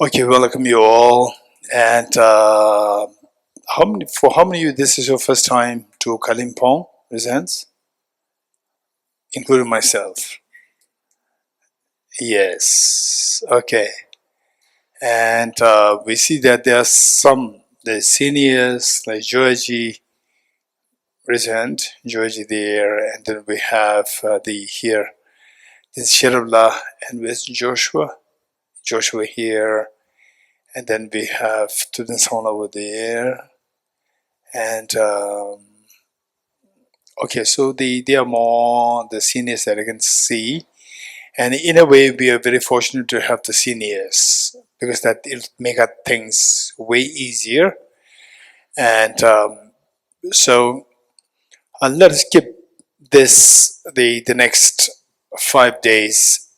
Okay, welcome you all. And how many of you this is your first time to Kalimpong presents, including myself? Yes. Okay. And we see that there are the seniors like Georgie present, Georgie there, and then we have this Sherabla and with Joshua here, and then we have Tudenson over there, and okay, so they are more the seniors that I can see, and in a way, we are very fortunate to have the seniors because that it'll make our things way easier. And so let us keep the next 5 days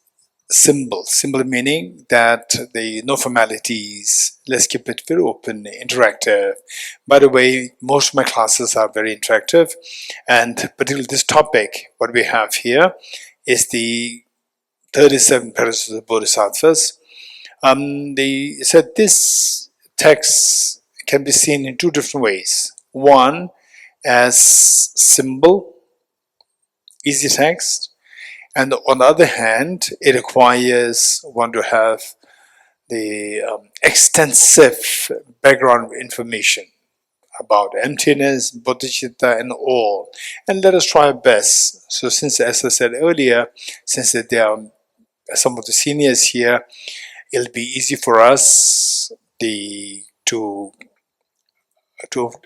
simple meaning that the no formalities. Let's keep it very open, interactive. By the way, most of my classes are very interactive, and particularly this topic, what we have here is the 37 pillars of the Bodhisattvas. They said this text can be seen in two different ways. One, as simple, easy text, and on the other hand, it requires one to have the extensive background information about emptiness, bodhicitta, and all. And let us try our best. So since, as I said earlier, since there are some of the seniors here, it'll be easy for us to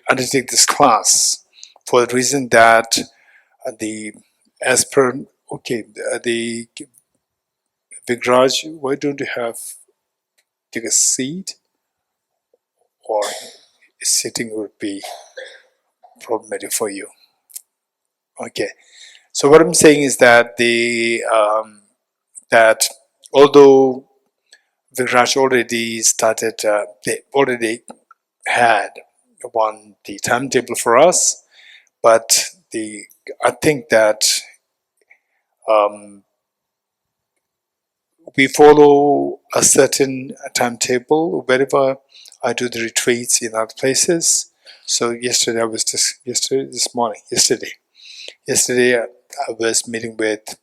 undertake this class for the reason that the as per the Vigraj, why don't you take a seat, or sitting would be problematic for you? Okay, so what I'm saying is that that although Vigraj already started, they already had the timetable for us, but I think that we follow a certain timetable wherever I do the retreats in other places. So yesterday I was meeting with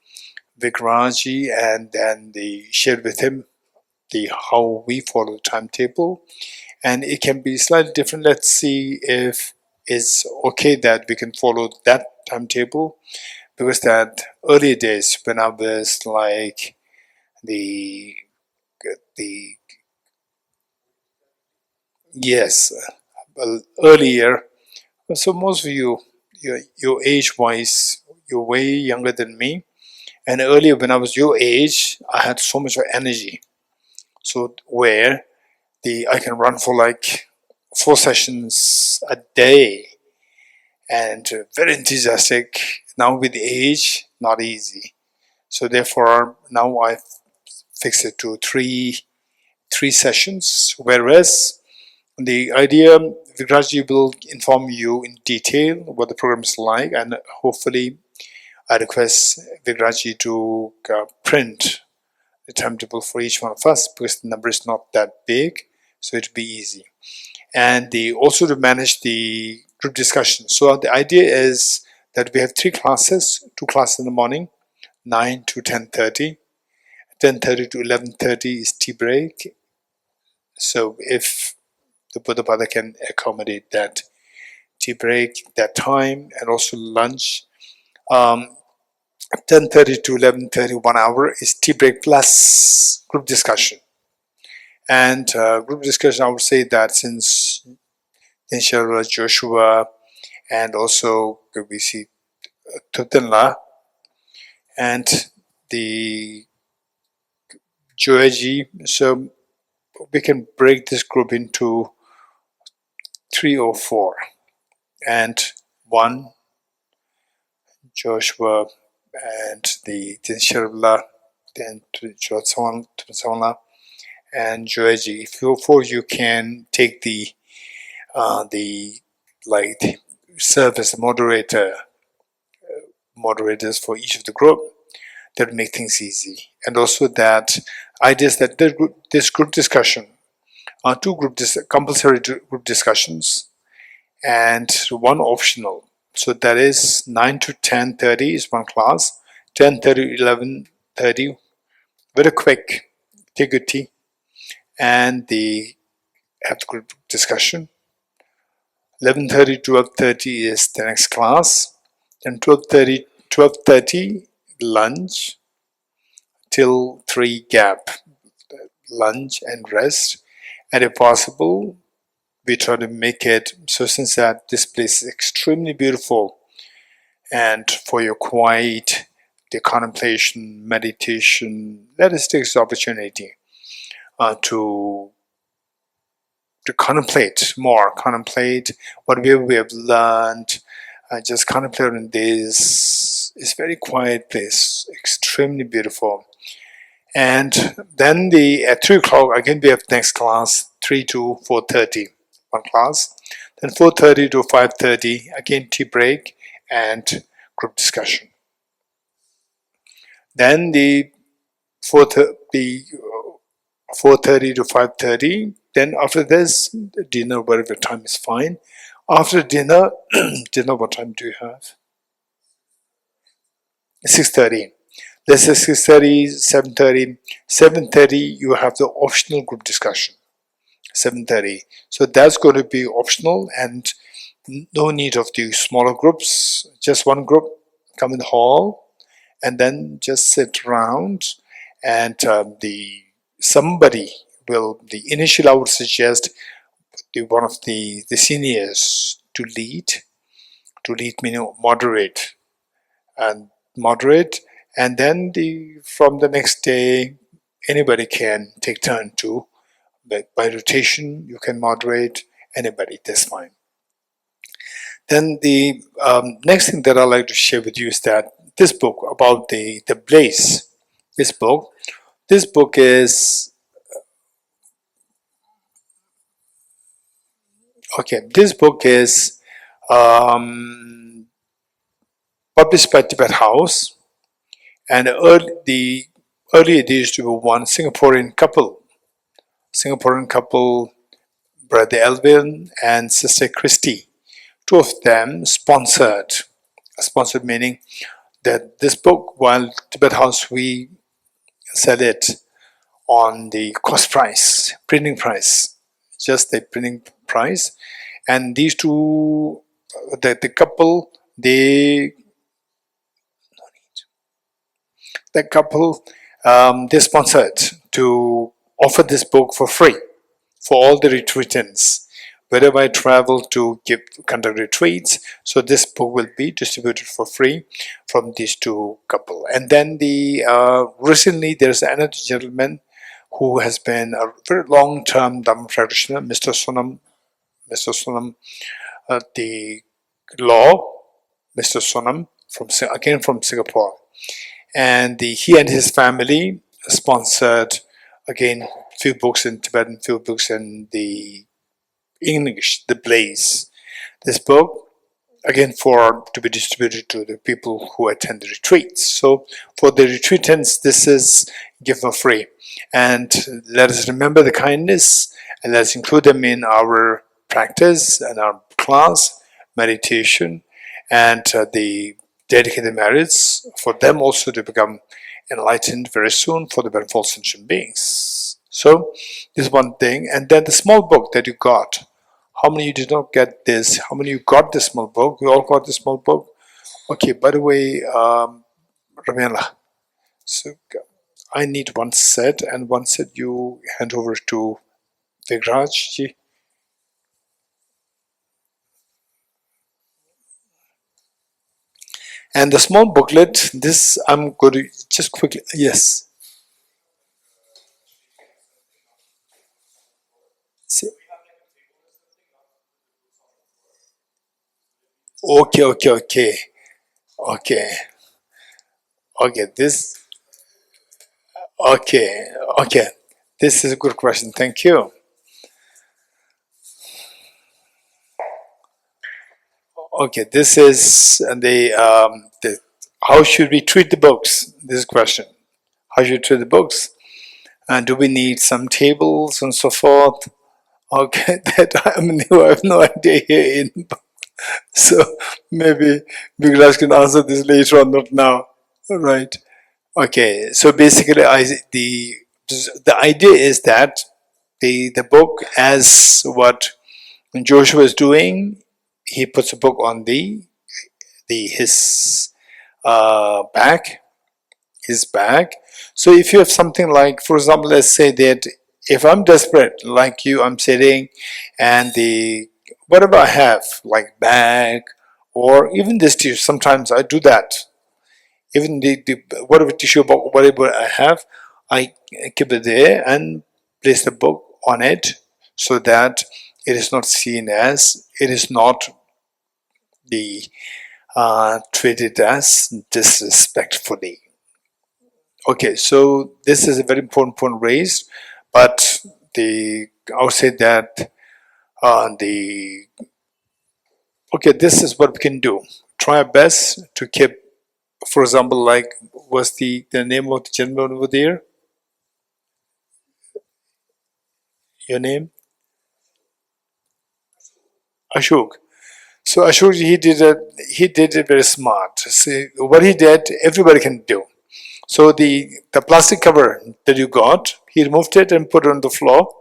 Vikraji, and then they shared with him how we follow the timetable, and it can be slightly different. Let's see if it's okay that we can follow that timetable, because that earlier days when I was like the yes, well, earlier. So most of you, your age wise, you're way younger than me. And earlier, when I was your age, I had so much energy. So where I can run for like 4 sessions a day, and very enthusiastic. Now with age, not easy. So therefore, now I fix it to three sessions. Whereas the idea, Vikrajji will inform you in detail what the program is like, and hopefully I request Vikrajji to print the timetable for each one of us, because the number is not that big, so it'll be easy. And also to manage the group discussion. So the idea is that we have 3 classes, 2 classes in the morning, 9 to 10:30. 10:30 to 11:30 is tea break. So if the Buddha can accommodate that tea break, that time, and also lunch. 10:30 to 11:30, 1 hour is tea break plus group discussion. And group discussion, I would say that since Inshallah, Joshua, and also we see Tutanla and the Joaji, so we can break this group into 3 or 4. And 1, Joshua, and the Inshallah, then Tutanla, and Joaji. If you 4, you can take the serve as a moderators for each of the group. That would make things easy. And also that ideas that this group discussion two compulsory group discussions, and one optional. So that is 9 to 10:30 is one class, 10:30 11:30, very quick, take your tea, and the have the group discussion. 11:30 12:30 is the next class, then 12:30 lunch till 3 gap, lunch and rest, and if possible we try to make it so, since that this place is extremely beautiful, and for your quiet, the contemplation, meditation, let us take this opportunity to contemplate more, contemplate whatever we have learned, just contemplate on this. It's very quiet place, extremely beautiful. And then at 3 o'clock again we have next class, 3 to 4:30, one class. Then 4:30 to 5:30 again tea break and group discussion. Then the 4:30 to 5:30. Then after this, dinner, whatever time is fine. After dinner, dinner, what time do you have? 6:30. Let's say 6:30, 7:30. 7:30, you have the optional group discussion. 7:30. So that's going to be optional, and no need of the smaller groups. Just one group, come in the hall, and then just sit around, and somebody will. Initially, I would suggest one of the seniors to lead meaning moderate, and then from the next day anybody can take turn to, but by rotation you can moderate anybody, that's fine. Then the next thing that I'd like to share with you is that this book about the blaze, this book is this book is published by Tibet House, and the earlier there used to be one Singaporean couple, Brother Elvin and Sister Christy. Two of them sponsored meaning that this book, while Tibet House we sell it on the cost price, printing price, just the printing price, and these two, the couple, they sponsored to offer this book for free for all the retreatants. Wherever I travel to conduct retreats, so this book will be distributed for free from these two couple. And then recently there's another gentleman who has been a very long-term Dhamma practitioner, Mr. Sonam, the law, Mr. Sonam, from Singapore, and he and his family sponsored again few books in Tibetan, few books in the English, the Blaze. This book again to be distributed to the people who attend the retreats. So for the retreatants, this is given for free. And let us remember the kindness, and let's include them in our practice and our class, meditation, and the dedicated merits for them also to become enlightened very soon for the benefit of sentient beings. So this is one thing. And then the small book that you got. How many you did not get this? How many you got this small book? We all got this small book. Okay, by the way, Ramela, so I need one set, and one set you hand over to Vigraj ji. And the small booklet, this I'm going to just quickly, yes. See. Okay. This. Okay. This is a good question. Thank you. Okay, this is the how should we treat the books? This is question. How should we treat the books? And do we need some tables and so forth? Okay, that I'm new. I have no idea here in. So maybe Biglas can answer this later on, not now. All right. Okay. So basically, the idea is that the book, as what Joshua is doing, he puts a book on the back, his back. So if you have something like, for example, let's say that if I'm desperate, like you, I'm sitting, and the whatever I have, like bag, or even this tissue, sometimes I do that. Even the whatever tissue box, whatever I have, I keep it there and place the book on it so that it is not seen as, it is not the treated as disrespectfully. Okay, so this is a very important point raised, but I would say that the okay, this is what we can do. Try our best to keep, for example, like what's the name of the gentleman over there? Your name? Ashok. So Ashok, he did it very smart. See, what he did, everybody can do. So the plastic cover that you got, he removed it and put it on the floor,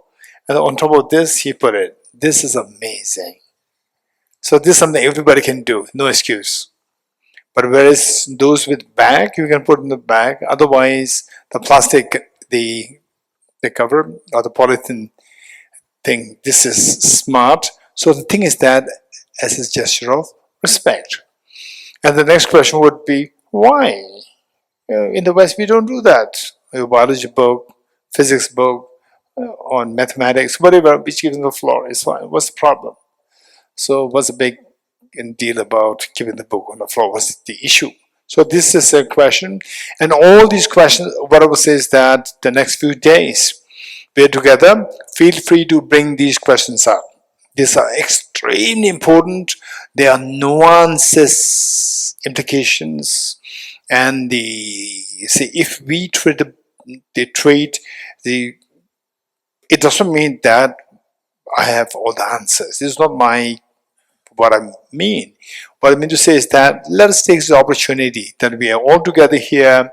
and on top of this, he put it. This is amazing. So this is something everybody can do, no excuse. But whereas those with bag, you can put in the bag. Otherwise, the plastic, the cover or the polythene thing, this is smart. So the thing is that as a gesture of respect. And the next question would be, why? In the West, we don't do that. A biology book, physics book, on mathematics, whatever, which gives on the floor is fine. What's the problem? So what's the big deal about keeping the book on the floor? What's the issue? So this is a question. And all these questions, what I would say is that the next few days we're together, feel free to bring these questions up. These are extremely important. There are nuances, implications, and if we treat the it doesn't mean that I have all the answers. This is not what I mean. What I mean to say is that let us take the opportunity that we are all together here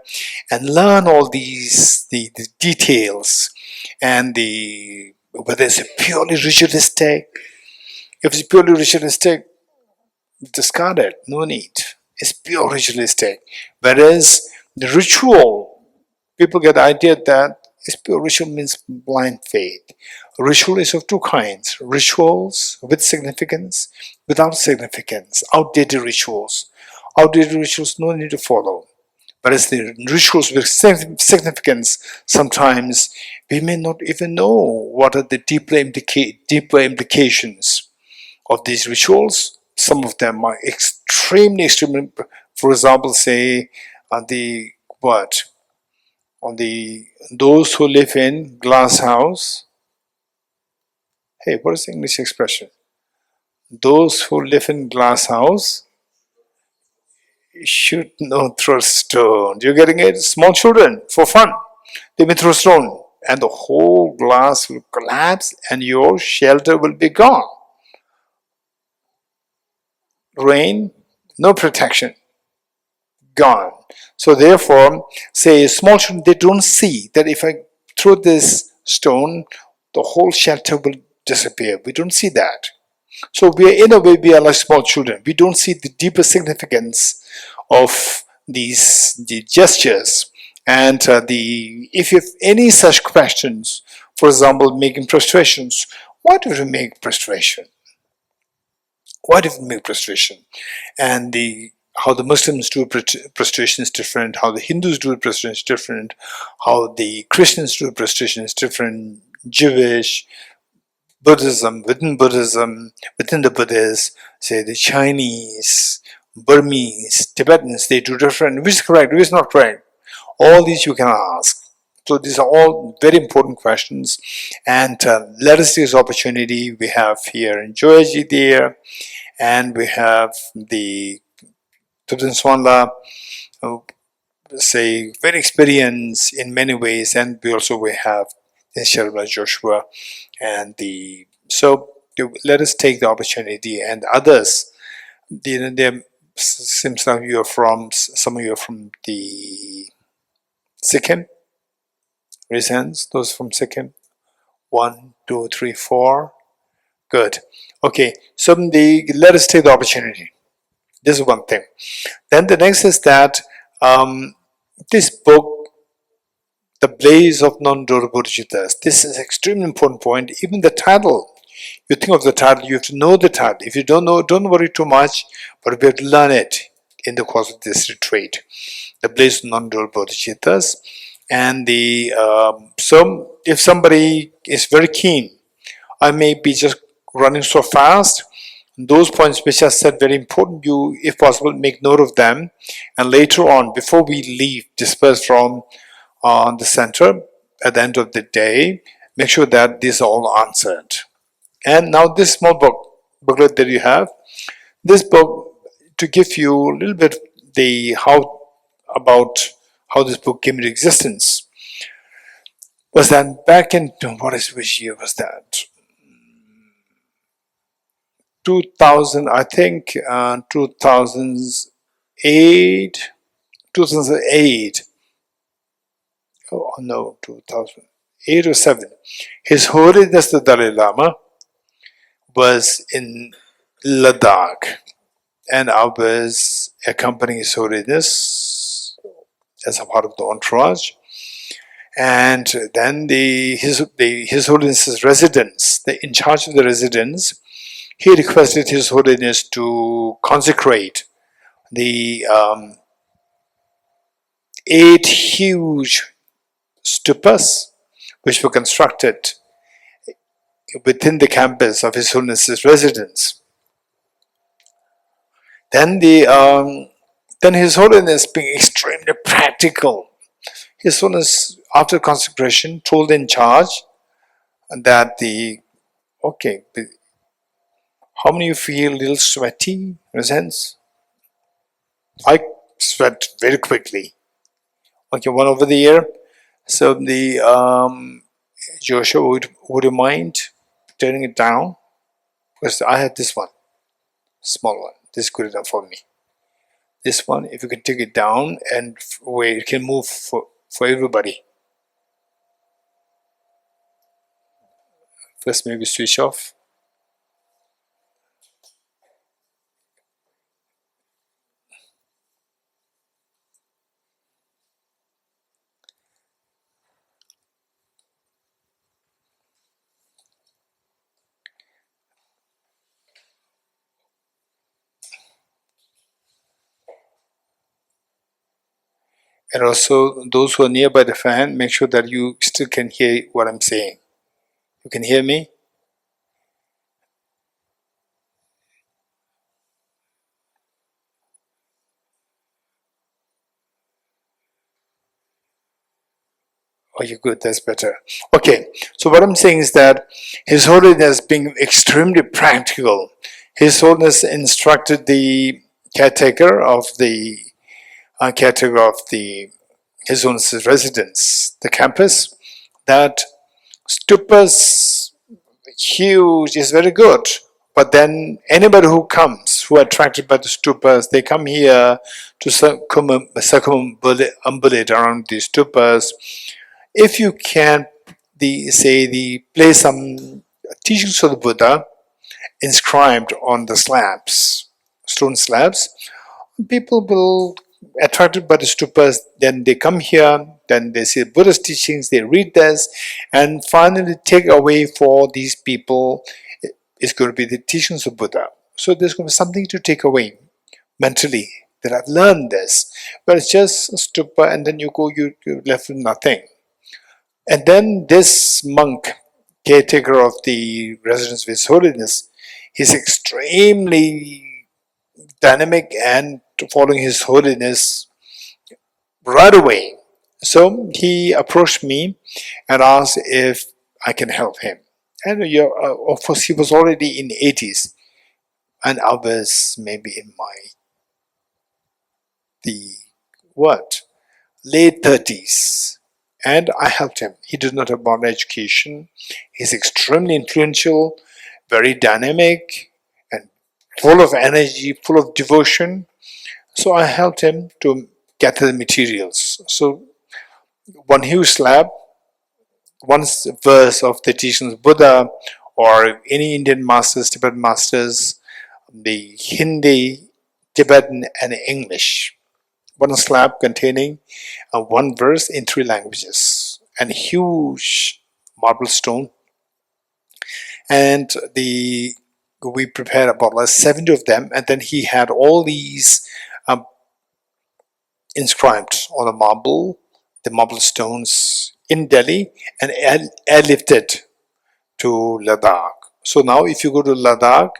and learn all the details and whether it's purely ritualistic. If it's purely ritualistic, discard it. No need. It's pure ritualistic. Whereas the ritual, people get the idea that pure ritual means blind faith. Ritual is of two kinds: rituals with significance, without significance, outdated rituals. Outdated rituals no need to follow. Whereas the rituals with significance, sometimes we may not even know what are the deeper implications of these rituals. Some of them are extremely. For example, say on the what on the those who live in glass house. Hey, what is the English expression? Those who live in glass house should not throw stones. You're getting it? Small children for fun. They may throw stone, and the whole glass will collapse, and your shelter will be gone. Rain, no protection, gone. So therefore, say small children, they don't see that if I throw this stone, the whole shelter will disappear. We don't see that. So we are, in a way, we are like small children. We don't see the deeper significance of the gestures. And if you have any such questions, for example, making prostrations, why do we make prostration? Why do we make prostration? And how the Muslims do prostration is different, how the Hindus do prostration is different, how the Christians do prostration is different, Jewish, Buddhism, within the Buddhists, say the Chinese, Burmese, Tibetans, they do different. Which is correct, which is not correct? All these you can ask. So these are all very important questions. And let us take this opportunity. We have here in Dorji there, and we have the Tibetan Swanla, say very experienced in many ways, and we have in Sharma Joshua and the So let us take the opportunity, and others, there seems like you are from, some of you are from the Sikkim. Raise hands, those from Sikkim. 1, 2, 3, 4. Good. Okay, so let us take the opportunity. This is one thing. Then the next is that this book, The Blaze of Non-Dual Bodhisattvas, this is an extremely important point. Even the title, you think of the title, you have to know the title. If you don't know, don't worry too much, but we have to learn it in the course of this retreat. The Blaze of Non-Dual Bodhisattvas. And so if somebody is very keen, I may be just running so fast. Those points which are said very important, you, if possible, make note of them. And later on, before we leave, disperse from the center at the end of the day, make sure that these are all answered. And now this small booklet that you have, this book, to give you a little bit the about how this book came into existence, was that back in, which year was that? 2000, I think, 2008, 2008. Oh no, 2008 or 7. His Holiness the Dalai Lama was in Ladakh, and I was accompanying His Holiness as a part of the entourage. And then His Holiness's residence, in charge of the residence, he requested His Holiness to consecrate the 8 huge stupas which were constructed within the campus of His Holiness's residence. Then His Holiness, being extremely practical, His Holiness, after consecration, told the in charge that okay, how many of you feel a little sweaty in a sense? I sweat very quickly. Okay, one over the ear. So the Joshua, would you mind turning it down? Because I had this one, small one. This is good enough for me. This one, if you can take it down and where it can move for everybody. First, maybe switch off. And also, those who are nearby the fan, make sure that you still can hear what I'm saying. You can hear me? Oh, you're good, that's better. Okay, so what I'm saying is that His Holiness, being extremely practical, His Holiness instructed the caretaker of the His Holiness's residence, the campus, that stupas, huge, is very good. But then anybody who comes, who are attracted by the stupas, they come here to circumambulate around these stupas. If you can, place some teachings of the Buddha inscribed on the slabs, stone slabs, people will attracted by the stupas, then they come here, then they see Buddha's teachings, they read this, and finally take away for these people is going to be the teachings of Buddha. So there's going to be something to take away mentally, that I've learned this. But it's just a stupa, and then you're left with nothing. And then this monk, caretaker of the residence of His Holiness, he's extremely dynamic and following His Holiness right away. So he approached me and asked if I can help him. And of course, he was already in 80s, and I was maybe in late 30s. And I helped him. He did not have modern education. He's extremely influential. very dynamic and full of energy, full of devotion. So I helped him to gather the materials. So one huge slab, one verse of the teachings of Buddha or any Indian masters, Tibetan masters, the Hindi, Tibetan, and English. One slab containing one verse in 3 languages, and huge marble stone. And we prepared about 70 of them, and then he had all these inscribed on the marble stones in Delhi, and airlifted to Ladakh. So now if you go to Ladakh,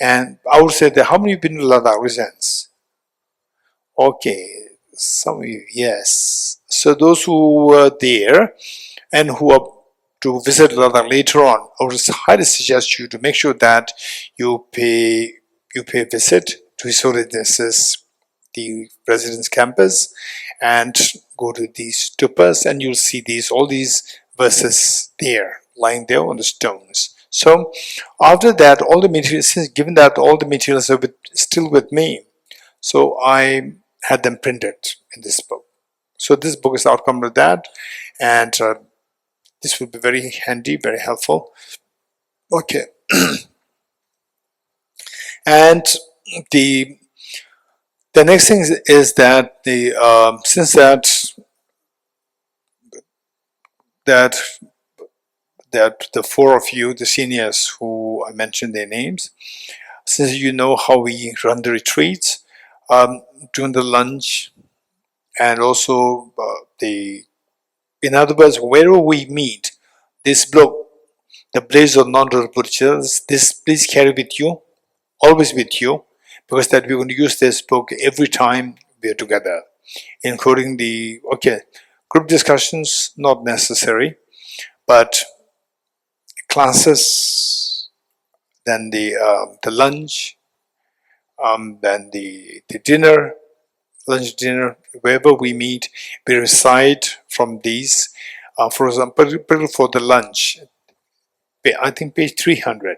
and I would say that how many have been to Ladakh regions? Okay, some of you, yes. So those who were there and who are to visit Ladakh later on, I would highly suggest you to make sure that you pay a visit to His Holiness's the residence campus and go to these stupas, and you'll see all these verses there lying there on the stones. So after that, all the materials, given that all the materials are still with me, so I had them printed in this book. So this book is the outcome of that, and this will be very handy, very helpful. Okay. And the next thing is that since that the 4 of you, the seniors who I mentioned their names, since you know how we run the retreats, during the lunch, and also in other words, wherever we meet, this book, the Blaze of Non-Dual Bodhisattvas, this please carry with you, always with you, because that we're going to use this book every time we're together, including group discussions, not necessary, but classes, then the lunch, then the dinner, lunch, dinner, wherever we meet, we recite from these. For example, for the lunch, I think page 300.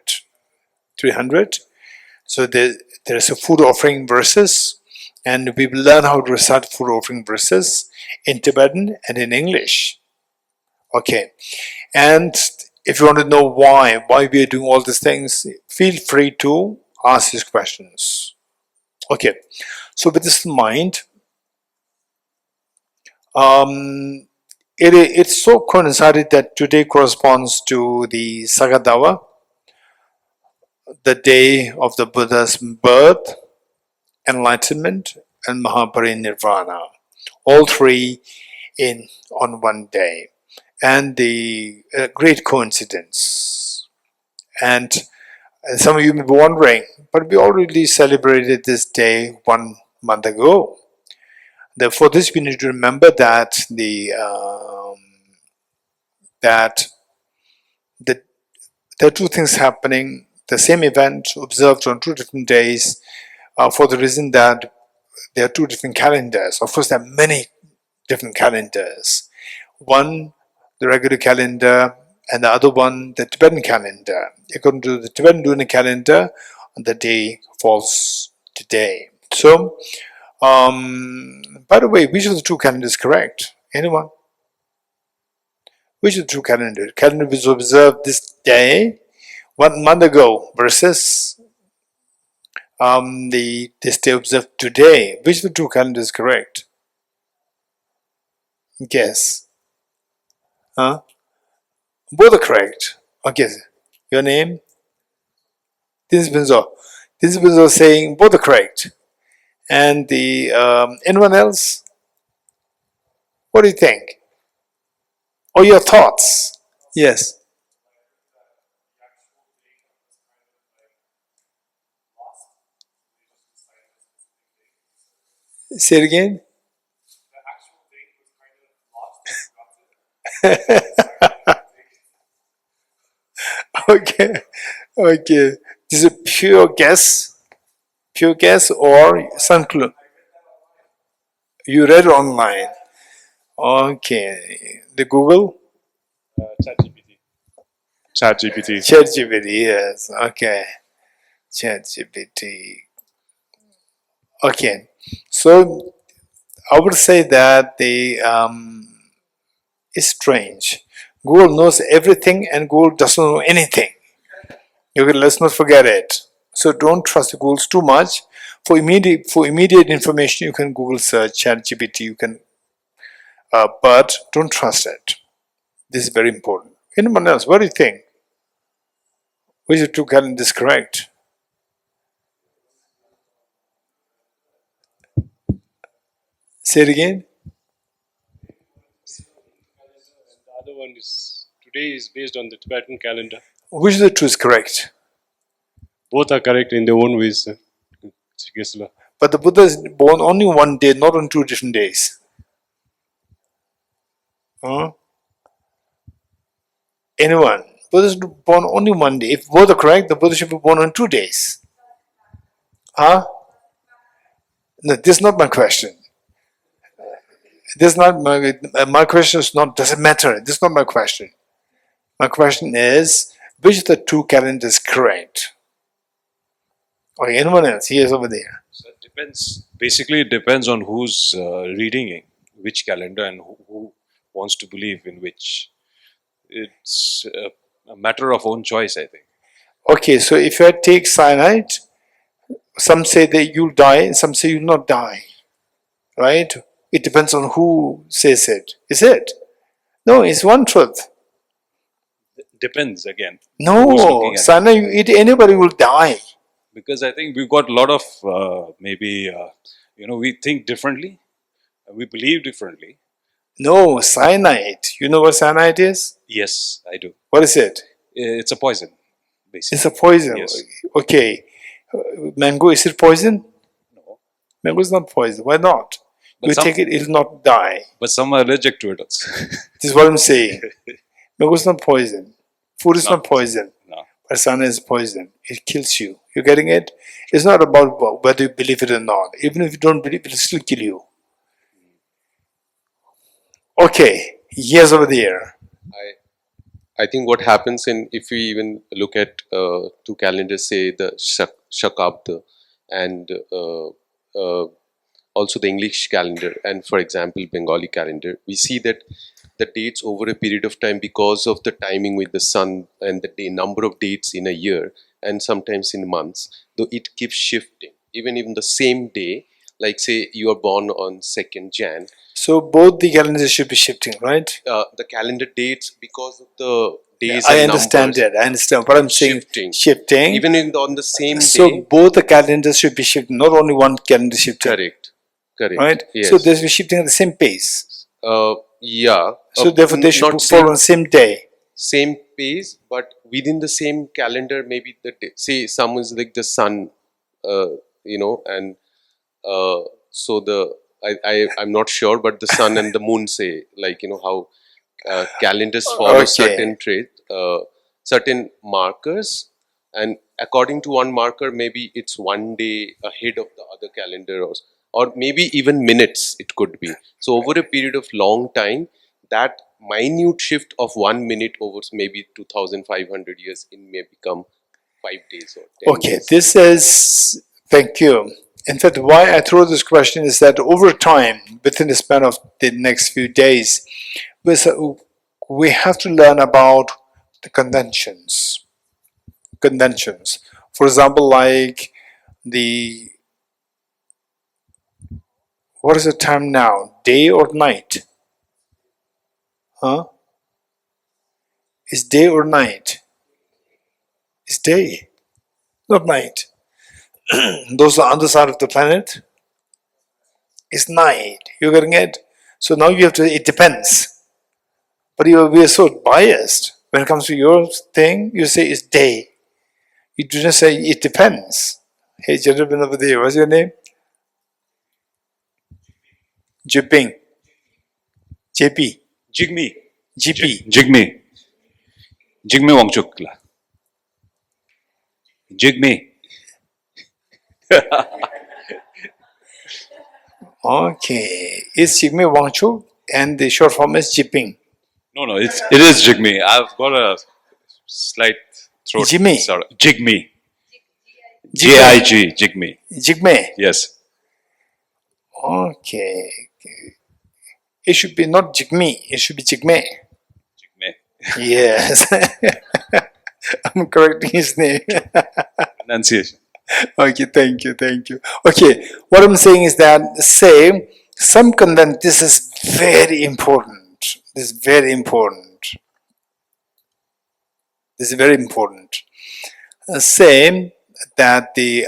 So there's a food offering verses, and we will learn how to recite food offering verses in Tibetan and in English. Okay, and if you want to know why we are doing all these things, feel free to ask these questions. Okay, so with this in mind, it's so coincided that today corresponds to the Sagadawa, the day of the Buddha's birth, enlightenment, and Mahaparinirvana, all 3 on one day, and the great coincidence. And some of you may be wondering, but we already celebrated this day 1 month ago. Therefore, this we need to remember that there are 2 things happening. The same event observed on 2 different days, for the reason that there are 2 different calendars. Of course, there are many different calendars. One, the regular calendar, and the other one, the Tibetan calendar. According to the Tibetan lunar calendar, the day falls today. So, by the way, which of the 2 calendars is correct? Anyone? Which of the 2 calendars? Calendar was observed this day 1 month ago versus this day observed today. Which of the 2 calendars is correct? Guess. Huh? Both are correct. Okay. Your name? This is Benzo. This is Benzo saying both are correct. And the anyone else? What do you think? Or your thoughts? Yes. Say it again. Okay. Okay. This is a pure guess. Pure guess or some clue. You read online. Okay. The Google. ChatGPT. ChatGPT. ChatGPT, yes. Okay. ChatGPT. Okay. So I would say that it's strange. Google knows everything and Google doesn't know anything. Okay, let's not forget it. So don't trust the Googles too much. For immediate information, you can Google search ChatGPT. You can, but don't trust it. This is very important. Anyone else? What do you think? Which of the two calendars is correct? Say it again. The other one is today is based on the Tibetan calendar. Which of the two is correct? Both are correct in their own ways. But the Buddha is born only one day, not on 2 different days. Huh? Anyone? Buddha is born only one day. If both are correct, the Buddha should be born on 2 days. Huh? No, this is not my question. This is not my question is not, does it matter? This is not my question. My question is, which of the two calendars is correct? Or anyone else? He is over there. So it depends. Basically, it depends on who's reading which calendar and who wants to believe in which. It's a matter of own choice, I think. Okay, so if I take cyanide, some say that you'll die, and some say you'll not die. Right? It depends on who says it. Is it? No, it's one truth. Depends again. No, cyanide you eat, anybody will die. Because I think we've got a lot of we think differently, we believe differently. No, cyanide. You know what cyanide is? Yes, I do. What is it? It's a poison, basically. It's a poison. Yes. Okay. Mango, is it poison? No. Mango is not poison. Why not? But you take it, it'll not die. But some are allergic to it also. This is what I'm saying. Mango is not poison. Food is not poison. No. But cyanide is poison. It kills you. You're getting it? It's not about whether you believe it or not. Even if you don't believe it, it'll still kill you. Okay. Yes, over there. I think what happens if we even look at two calendars, say the Shakabda and also the English calendar, and for example Bengali calendar, we see that the dates over a period of time, because of the timing with the sun and the day number of dates in a year and sometimes in months, though it keeps shifting. Even the same day, like say you are born on 2nd Jan. So both the calendars should be shifting, right? The calendar dates, because of the days I and understand numbers, that. I understand. But I'm saying shifting. Even on the same day. So both the calendars should be shifting, not only one calendar shifting. Correct. Right? Yes. So they should be shifting at the same pace. Yeah. So therefore they should fall on the same day. Same pace, but within the same calendar, maybe the day. Say someone's like the sun, and so I'm not sure, but the sun and the moon, say, like, how calendars follow certain certain markers, and according to one marker, maybe it's one day ahead of the other calendar, or maybe even minutes it could be. So over a period of long time, that minute shift of 1 minute over maybe 2,500 years, it may become 5 days or 10 Okay, days. this is, thank you. In fact, why I throw this question is that over time, within the span of the next few days, we have to learn about the conventions. For example, like what is the time now? Day or night? Huh? Is day or night? It's day, not night. Those are on the other side of the planet. It's night. You're getting it? So now you have to, it depends. But we are so biased. When it comes to your thing, you say it's day. You do not say it depends. Hey, gentleman over there, what's your name? Jiping. JP. Jigme. GP. Jigme. Jigme Wangchukla. Jigme. Okay. It's Jigme Wangchuk and the short form is Jiping. No, it is Jigme. I've got a slight throat. Jimmy. Jigme. Jigme. J-I-G. Jigme. Jigme. Yes. Okay. It should be not Jigme. It should be Jigme. Jigme. Yes. I'm correcting his name. Pronunciation. Okay, thank you. Okay, what I'm saying is that say some content. This is very important. This is very important. Say that the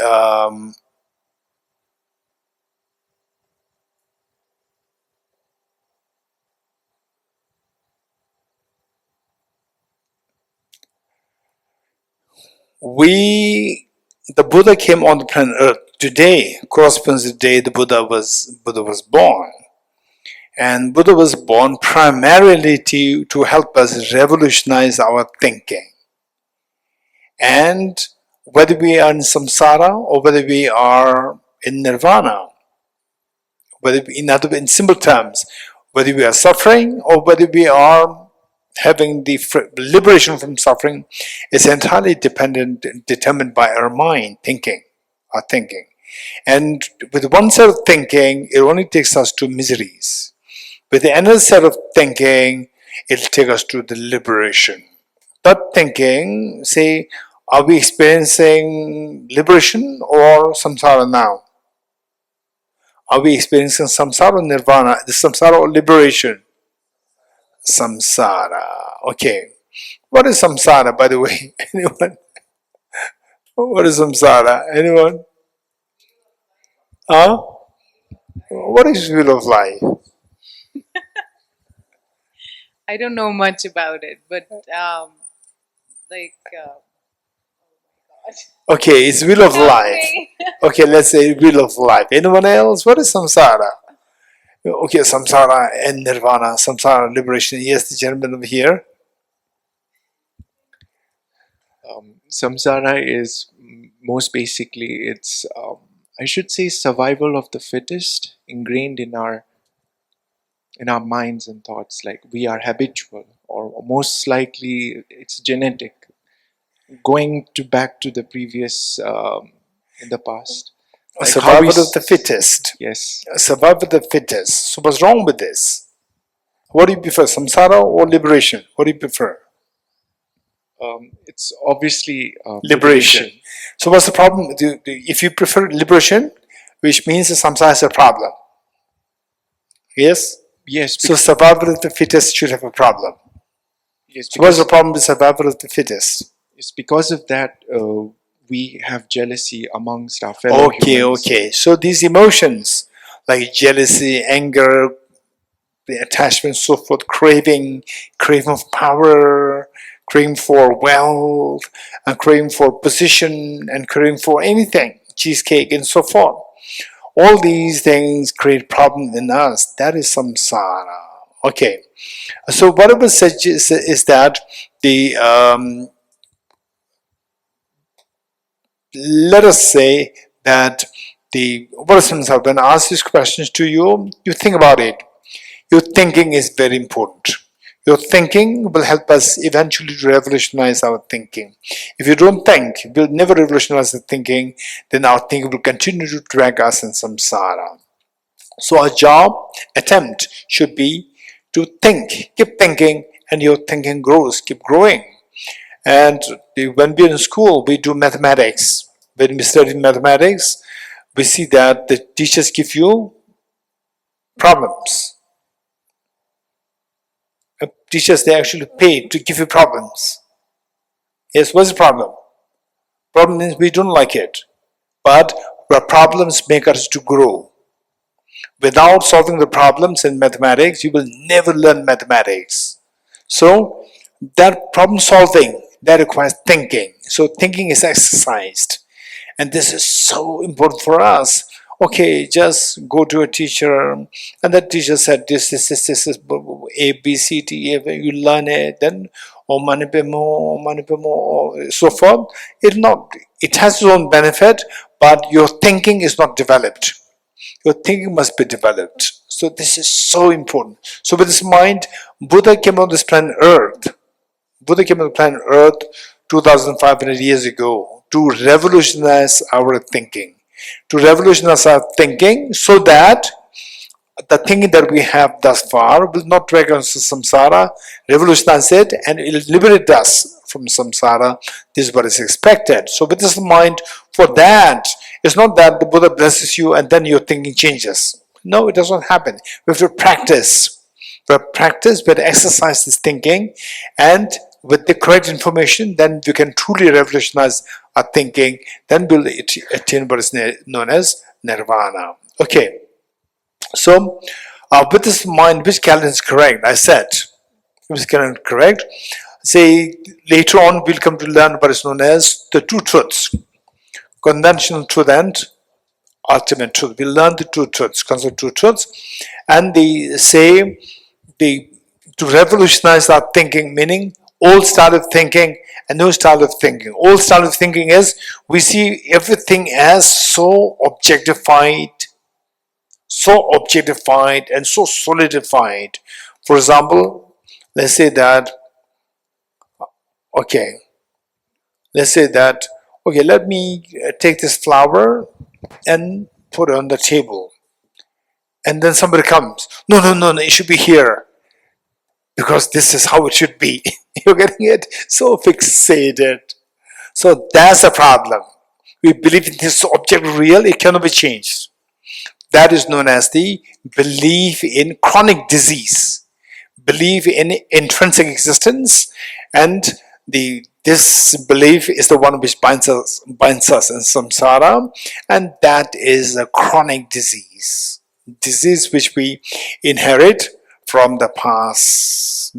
the Buddha came on the planet Earth. Today corresponds to the day the Buddha was born. And Buddha was born primarily to help us revolutionize our thinking. And whether we are in samsara or whether we are in nirvana, in simple terms, whether we are suffering or whether we are having the liberation from suffering, is entirely determined by our mind, our thinking. And with one set of thinking, it only takes us to miseries. With another set of thinking, it'll take us to the liberation. That thinking, say, are we experiencing liberation or samsara now? Are we experiencing samsara or nirvana? The samsara or liberation? Samsara. Okay. What is samsara, by the way? Anyone? What is samsara? Anyone? Huh? What is wheel of life? I don't know much about it, but like, Okay, it's wheel of life. Okay, let's say wheel of life. Anyone else? What is samsara? Okay, samsara and nirvana, samsara, liberation. Yes, the gentleman over here. Samsara is most basically it's I should say survival of the fittest ingrained in our minds and thoughts. Like we are habitual, or most likely it's genetic, going back to the previous in the past. Like Survival of the fittest. Yes. Survival of the fittest. So what's wrong with this? What do you prefer, samsara or liberation? What do you prefer? It's obviously Liberation. So what's the problem? If you prefer liberation, which means the samsara is a problem. Yes? Yes. So survival of the fittest should have a problem. Yes. So what's the problem with survival of the fittest? It's because of that we have jealousy amongst our fellow humans. Okay. So these emotions like jealousy, anger, the attachment, so forth, craving of power, craving for wealth, and craving for position, and craving for anything, cheesecake and so forth. All these things create problem in us. That is samsara. Okay. So what I would suggest is that let us say that when I ask these questions to you, you think about it. Your thinking is very important. Your thinking will help us eventually to revolutionize our thinking. If you don't think, we'll never revolutionize the thinking, then our thinking will continue to drag us in samsara. So our attempt should be to think, keep thinking, and your thinking grows, keep growing. And when we're in school, we do mathematics. When we study mathematics, we see that the teachers give you problems. Teachers, they actually pay to give you problems. Yes, what's the problem? Problem means we don't like it. But the problems make us to grow. Without solving the problems in mathematics, you will never learn mathematics. So that problem solving, that requires thinking. So thinking is exercised. And this is so important for us. Okay, just go to a teacher, and that teacher said this is A, B, C, D, E. You learn it, then so forth. It has its own benefit, but your thinking is not developed. Your thinking must be developed. So this is so important. So with this mind, Buddha came on this planet Earth. Buddha came on the planet Earth 2,500 years ago to revolutionize our thinking. To revolutionize our thinking so that the thinking that we have thus far will not drag us to samsara, revolutionize it, and it will liberate us from samsara. This is what is expected. So with this in mind, for that, it's not that the Buddha blesses you and then your thinking changes. No, it doesn't happen. We have to practice. We have practice, we have to exercise this thinking, and with the correct information, then we can truly revolutionize our thinking. Then we'll attain what is known as nirvana. Okay. So, with this in mind, which calendar is correct? I said, which calendar is correct? Say, later on, we'll come to learn what is known as the two truths. Conventional truth and ultimate truth. We'll learn the two truths, concept two truths. And they say, to revolutionize our thinking, meaning old style of thinking and new style of thinking. Old style of thinking is, we see everything as so objectified and so solidified. For example, let's say that, okay, let me take this flower and put it on the table. And then somebody comes, no, it should be here. Because this is how it should be. You're getting it? So fixated. So that's a problem. We believe in this object real, it cannot be changed. That is known as the belief in chronic disease, belief in intrinsic existence, and this belief is the one which binds us in samsara, and that is a chronic disease which we inherit from the past,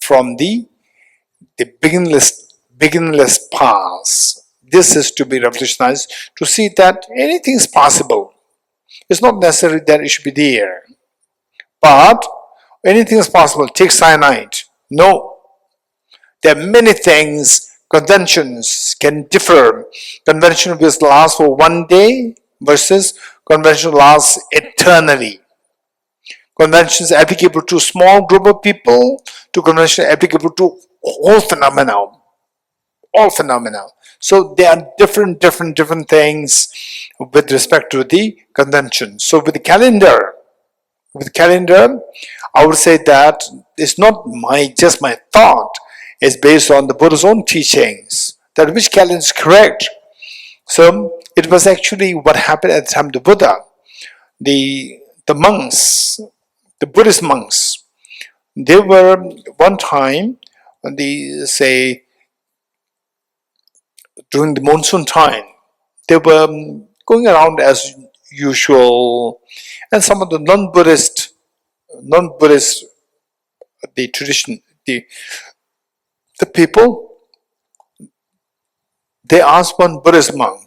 from the beginningless past. This is to be revolutionized, to see that anything is possible. It's not necessary that it should be there, but anything is possible. Take cyanide. No. There are many things. Conventions can differ. Convention will last for one day versus convention lasts eternally. Conventions applicable to small group of people, to convention applicable to all phenomena. All phenomena. So there are different things with respect to the convention. So with calendar, I would say that it's not just my thought. It's based on the Buddha's own teachings. That which calendar is correct. So it was actually what happened at the time of the Buddha. The monks, the Buddhist monks, they were one time, they say, during the monsoon time, they were going around as usual, and some of the non-Buddhist, the tradition, the people, they asked one Buddhist monk,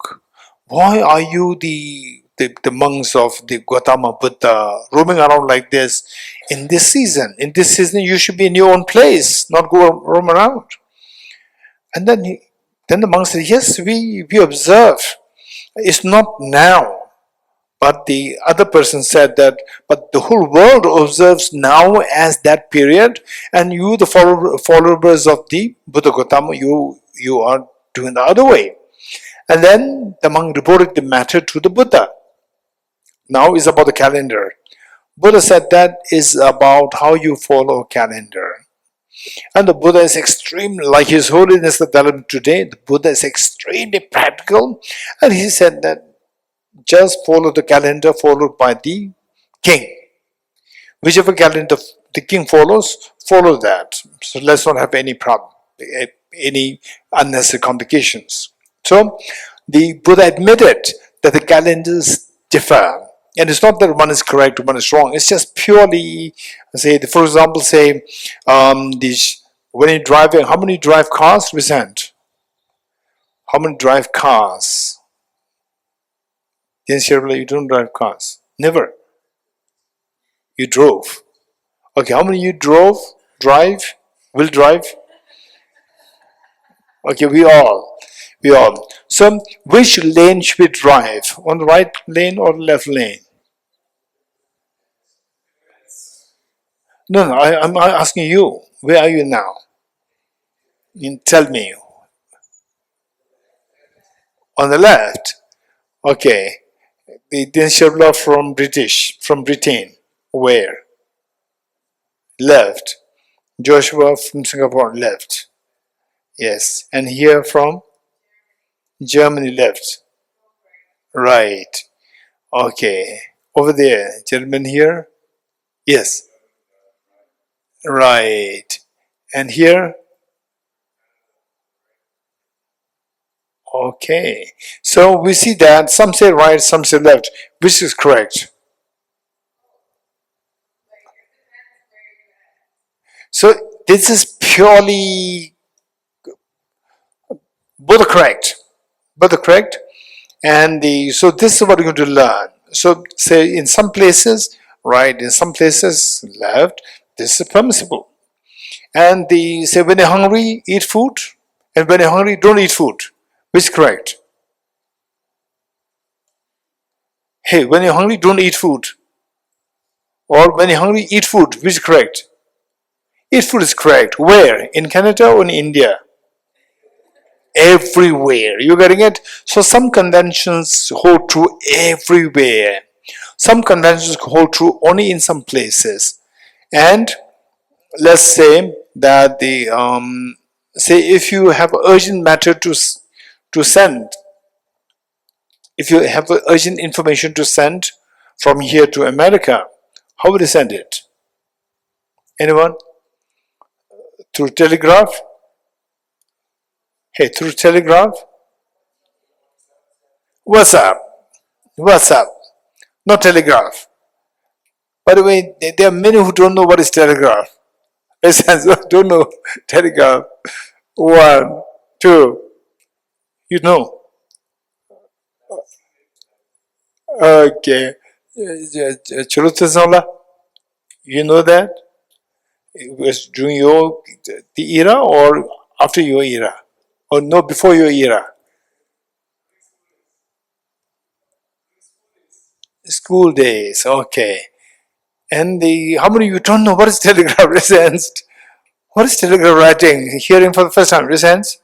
why are you the monks of the Gautama Buddha roaming around like this in this season? In this season, you should be in your own place, not go roam around. And then the monk said, yes, we observe. It's not now. But the other person said that, but the whole world observes now as that period, and you, the followers of the Buddha Gautama, you are doing the other way. And then the monk reported the matter to the Buddha. Now is about the calendar. Buddha said that is about how you follow a calendar. And the Buddha is extremely, like His Holiness the Dalai today, the Buddha is extremely practical, and he said that just follow the calendar followed by the king. Whichever calendar the king follows, follow that. So let's not have any problem, any unnecessary complications. So the Buddha admitted that the calendars differ. And it's not that one is correct, one is wrong. It's just purely, say, for example, say, when you're driving, how many drive cars present? How many drive cars? Yes, you don't drive cars. Never. You drove. Okay, how many you will drive? Okay, we all. So, which lane should we drive? On the right lane or left lane? No, I'm asking you. Where are you now? Tell me. On the left. Okay. The Dien Sherlock from Britain. Where? Left. Joshua from Singapore, left. Yes. And here from Germany, left. Right. Okay. Over there. Gentlemen here. Yes. Right. And here. Okay. So we see that some say right, some say left. Which is correct? So this is purely both are correct. Both are correct. And so this is what we're going to learn. So say in some places, right, in some places left, this is permissible. And say when you're hungry, eat food, and when you're hungry, don't eat food. Which is correct? Hey, when you're hungry, don't eat food. Or when you're hungry, eat food. Which is correct? Eat food is correct. Where? In Canada or in India? Everywhere. You getting it? So some conventions hold true everywhere. Some conventions hold true only in some places. And let's say that say if you have urgent matter to send, if you have urgent information to send from here to America, how would you send it? Anyone? Through telegraph? Hey, through telegraph? WhatsApp. WhatsApp. Not telegraph. By the way, there are many who don't know what is telegraph. Don't know telegraph. 1, 2. You know. Okay. Churutazala, you know that? It was during the era or after your era? Or no, before your era? School days, okay. And how many of you don't know what is telegraph? Raise hands. What is telegraph writing? Hearing for the first time, raise hands.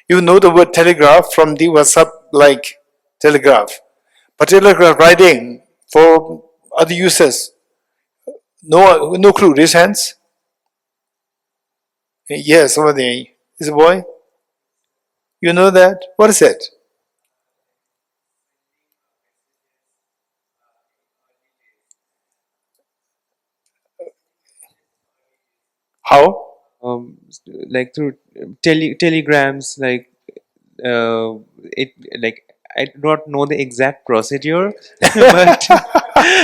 You know the word telegraph from the WhatsApp like telegraph. But telegraph writing for other users, no clue, raise hands. Yes, over there. Is a boy? You know that? What is it? How? Like through telegrams, like it, like I do not know the exact procedure, but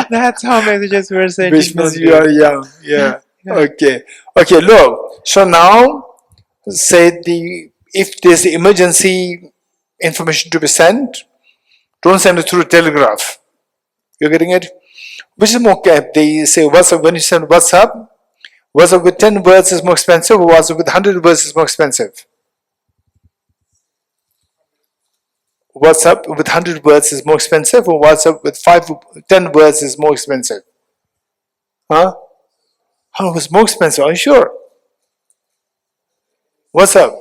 that's how messages were sent. Which in means those you are days. young. Yeah. Yeah. Okay. Okay, look. So now, say if there's emergency information to be sent, don't send it through telegraph. You're getting it? Which is more, they say WhatsApp, when you send WhatsApp with 10 words is more expensive, or WhatsApp with 100 words is more expensive? WhatsApp with 100 words is more expensive, or WhatsApp with 10 words is more expensive? Huh? How was more expensive? Are you sure? WhatsApp?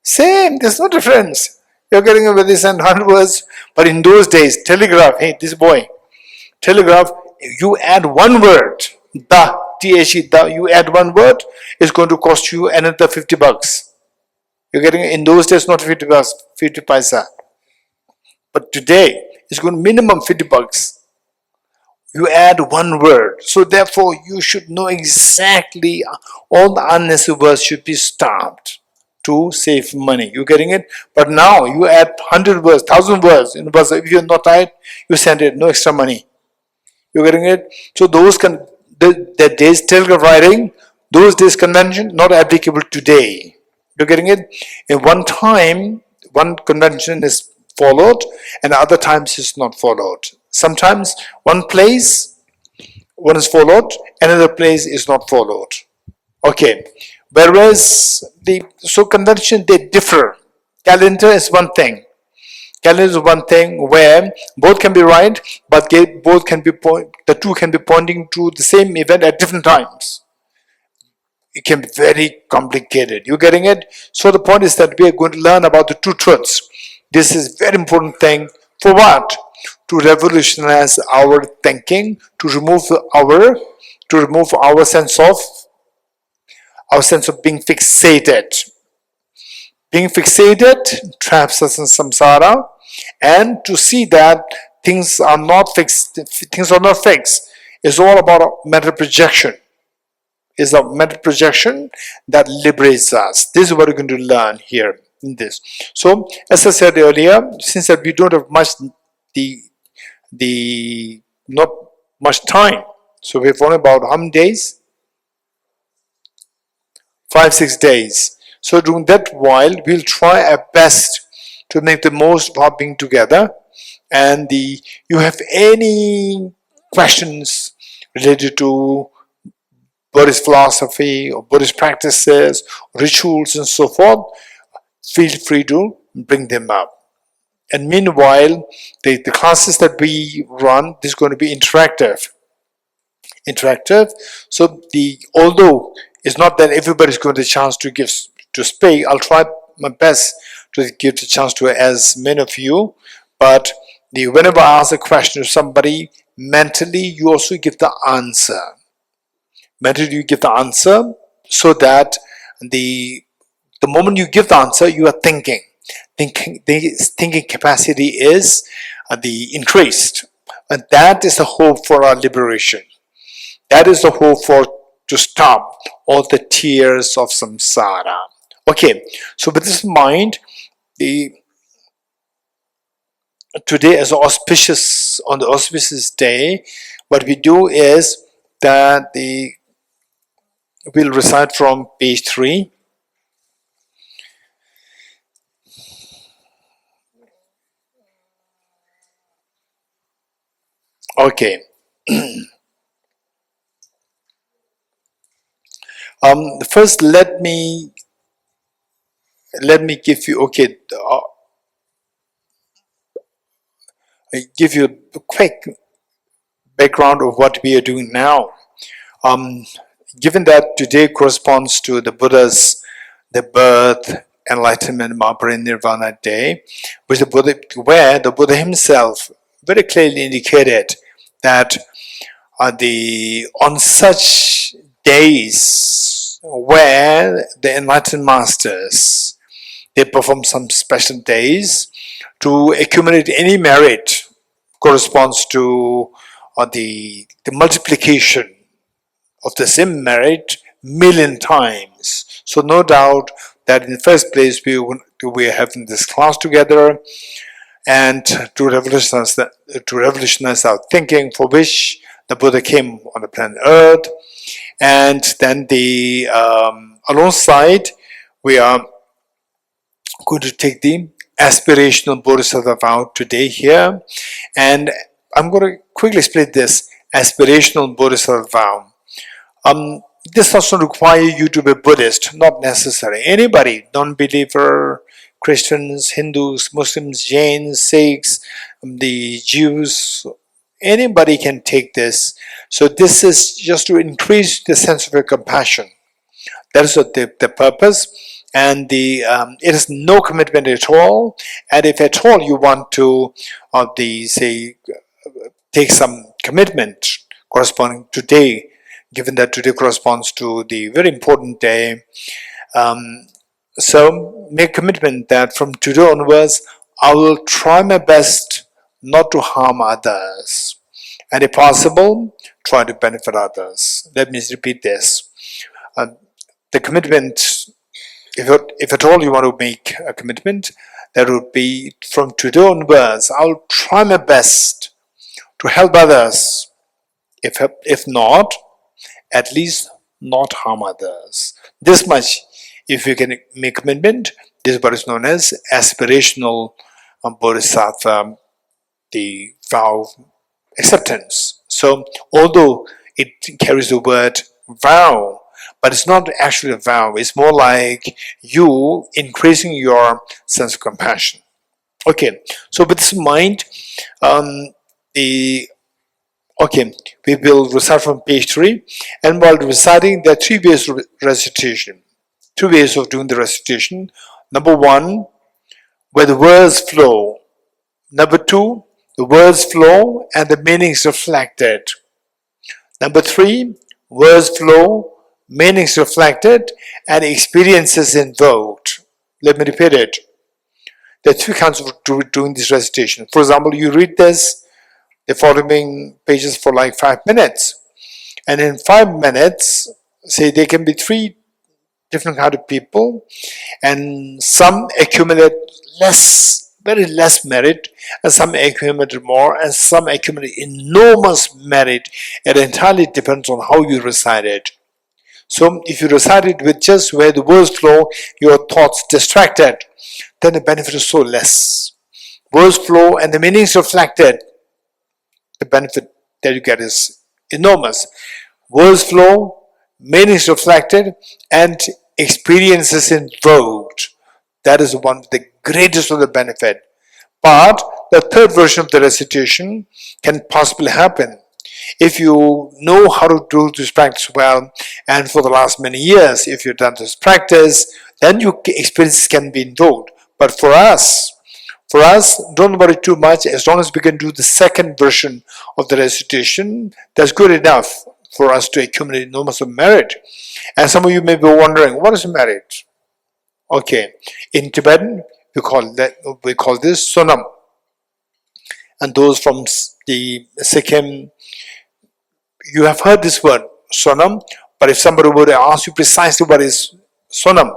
Same, there's no difference. You're getting a very send 100 words, but in those days, telegraph, hey, this boy, telegraph, you add one word, the, you add one word, it's going to cost you another 50 bucks. You're getting, in those days, not 50 bucks, 50 paisa. But today, it's going to minimum 50 bucks. You add one word. So therefore, you should know exactly all the unnecessary words should be stopped to save money. You getting it? But now you add 100 words, 1,000 words in WhatsApp. If you're not tired, you send it, no extra money. You getting it? So those the days telegraph writing, those days convention not applicable today. You're getting it? In one time, one convention is followed, and other times is not followed. Sometimes one place one is followed, another place is not followed. Okay. Whereas convention they differ. Calendar is one thing. Calendar is one thing where both can be right, but both can be the two can be pointing to the same event at different times. it can be very complicated. You getting it? So the point is that we are going to learn about the two truths. This is very important thing. For what? To revolutionize our thinking, to remove our sense of being fixated. Being fixated traps us in samsara, and to see that things are not fixed. Things are not fixed. It's all about a mental projection. It's a mental projection that liberates us. This is what we're going to learn here in this. So, as I said earlier, since that we don't have much not much time, so we have only about how many days? 5-6 days. So during that while, we'll try our best to make the most of our being together. And you have any questions related to Buddhist philosophy or Buddhist practices, rituals and so forth, feel free to bring them up. And meanwhile, the classes that we run, this is going to be interactive. So although it's not that everybody's going to get a chance to speak, I'll try my best to give the chance to as many of you. But whenever I ask a question to somebody, mentally you also give the answer. Mentally you give the answer, so that the moment you give the answer, you are thinking. The thinking capacity is increased, and that is the hope for our liberation. That is the hope to stop all the tears of samsara. Okay, so with this in mind, today as on the auspicious day, what we do is that we'll recite from page 3. Okay. First, let me give you give you a quick background of what we are doing now. Given that today corresponds to the birth, enlightenment, Mahaparinirvana day, where the Buddha himself very clearly indicated that on such days where the enlightened masters, they perform some special days to accumulate any merit, corresponds to the multiplication of the same merit million times. So no doubt that in the first place we are having this class together, and to revolutionize our thinking, for which the Buddha came on the planet Earth. And then alongside, we are going to take the aspirational Bodhisattva vow today here. And I'm going to quickly split this aspirational Bodhisattva vow. This doesn't require you to be Buddhist, not necessary. Anybody, non-believer, Christians, Hindus, Muslims, Jains, Sikhs, the Jews, anybody can take this. So this is just to increase the sense of your compassion. That is the purpose. And it is no commitment at all. And if at all you want to take some commitment corresponding today, given that today corresponds to the very important day, so make commitment that from today onwards, I will try my best not to harm others, and if possible, try to benefit others. Let me repeat this. The commitment, if at all you want to make a commitment, that would be from today onwards, I'll try my best to help others. If not, at least not harm others. This much, if you can make commitment, this is what is known as aspirational Bodhisattva, the vow acceptance. So, although it carries the word vow, but it's not actually a vow, it's more like you increasing your sense of compassion. Okay, so with this in mind, Okay, we will recite from page 3. And while reciting, there are 3 ways of recitation. 2 ways of doing the recitation. Number 1, where the words flow. Number 2, the words flow and the meanings reflected. Number 3, words flow, meanings reflected, and experiences invoked. Let me repeat it. There are 3 kinds of doing this recitation. For example, you read the following pages for like 5 minutes. And in 5 minutes, say there can be 3 different kind of people, and some accumulate very less merit, and some accumulate more, and some accumulate enormous merit. It entirely depends on how you recite it. So if you recite it with just where the words flow, your thoughts distracted, then the benefit is so less. Words flow and the meanings reflected, the benefit that you get is enormous. Words flow, meanings reflected, and experiences invoked. That is one of the greatest of the benefit. But the third version of the recitation can possibly happen. If you know how to do this practice well, and for the last many years, if you've done this practice, then your experiences can be invoked. But for us, don't worry too much. As long as we can do the second version of the recitation, that's good enough for us to accumulate enormous of merit. And some of you may be wondering, what is merit? Okay, in Tibetan, we call this sonam. And those from the Sikkim, you have heard this word, sonam, but if somebody were to ask you precisely what is sonam,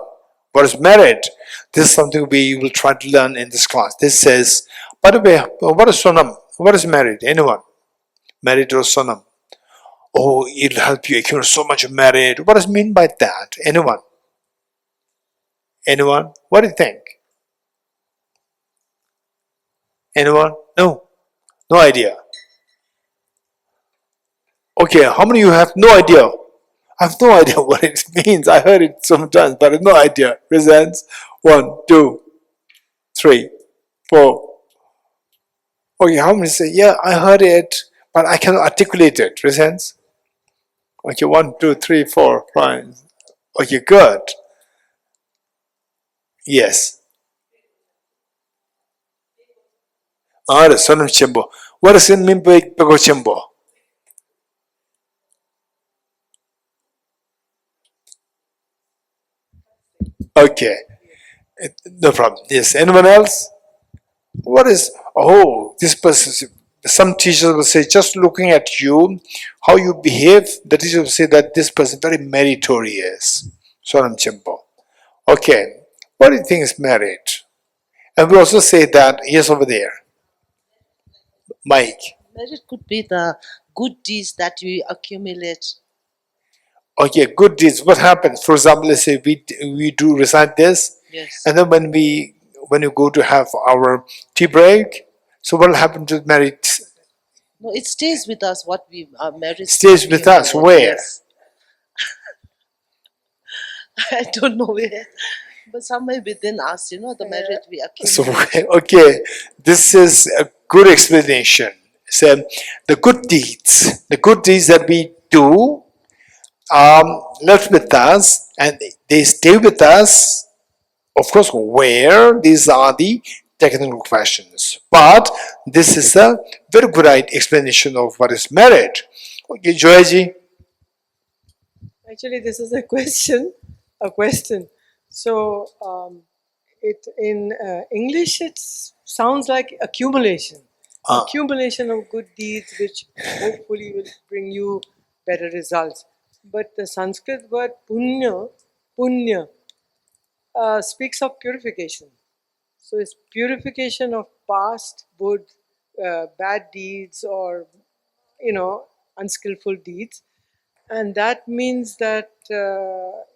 what is merit, this is something we will try to learn in this class. This says, by the way, what is sonam? What is merit? Anyone? Merit or sonam? Oh, it'll help you accumulate so much merit. What does it mean by that? Anyone? Anyone? What do you think? Anyone? No. No idea. Okay, how many of you have no idea? I have no idea what it means. I heard it sometimes, but I have no idea. Presents 1, 2, 3, 4. Okay, how many say, yeah, I heard it, but I cannot articulate it. Presents? Okay, 1, 2, 3, 4, 5. Okay, good. Yes. Ah, the son of Chimbo. What does it mean by Pego Chimbo? Okay, no problem. Yes, anyone else? What is, oh, this person, some teachers will say, just looking at you, how you behave, the teacher will say that this person is very meritorious. Sonam Chimbo. Okay, what do you think is merit? And we also say that, yes, over there. Mike. Merit could be the good deeds that we accumulate. Okay, good deeds. What happens? For example, let's say we do recite this, Yes. and then when you go to have our tea break, so what will happen to merit? No, it stays with us. What we merit Stays with us. Where? Yes. I don't know where, but somewhere within us, the merit we So accumulate. okay, this is a good explanation. So the good deeds that we do left with us, and they stay with us. Of course, where? These are the technical questions. But this is a very good explanation of what is merit. Okay, Joyaji. Actually, this is a question. So, it in English, it sounds like accumulation. Accumulation of good deeds, which hopefully will bring you better results. But the Sanskrit word punya, speaks of purification. So it's purification of past good, bad deeds, or unskillful deeds, and that means that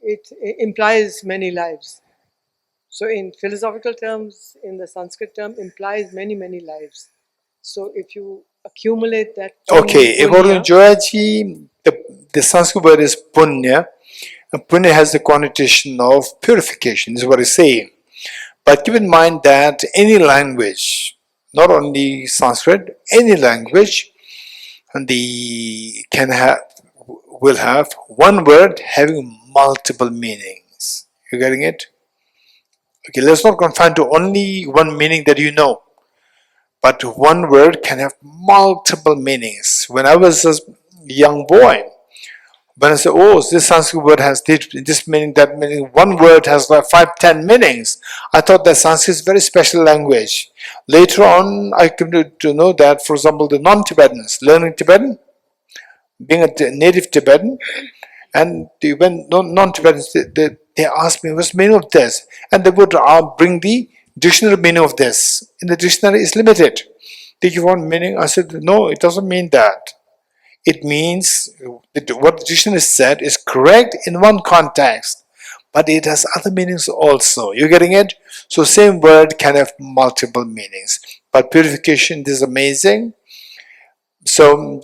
it implies many lives. So in philosophical terms, in the Sanskrit term, implies many lives. So if you accumulate that Okay, according to Joyaji, the Sanskrit word is punya. And punya has the connotation of purification, is what it's saying. But keep in mind that any language, not only Sanskrit, any language, will have one word having multiple meanings. You getting it? Okay, let's not confine to only one meaning that you know, but one word can have multiple meanings. When I was a young boy, when I said, oh, this Sanskrit word has this meaning, that meaning, one word has like 5-10 meanings, I thought that Sanskrit is a very special language. Later on, I came to know that, for example, the non-Tibetans, learning Tibetan, being a native Tibetan, and when non-Tibetans, they asked me, what's the meaning of this? And they would bring the dictionary meaning of this. And the dictionary is limited. Did you want meaning? I said, no, it doesn't mean that. It means what the dictionary said is correct in one context, but it has other meanings also. You're getting it? So same word can have multiple meanings. But purification is amazing. So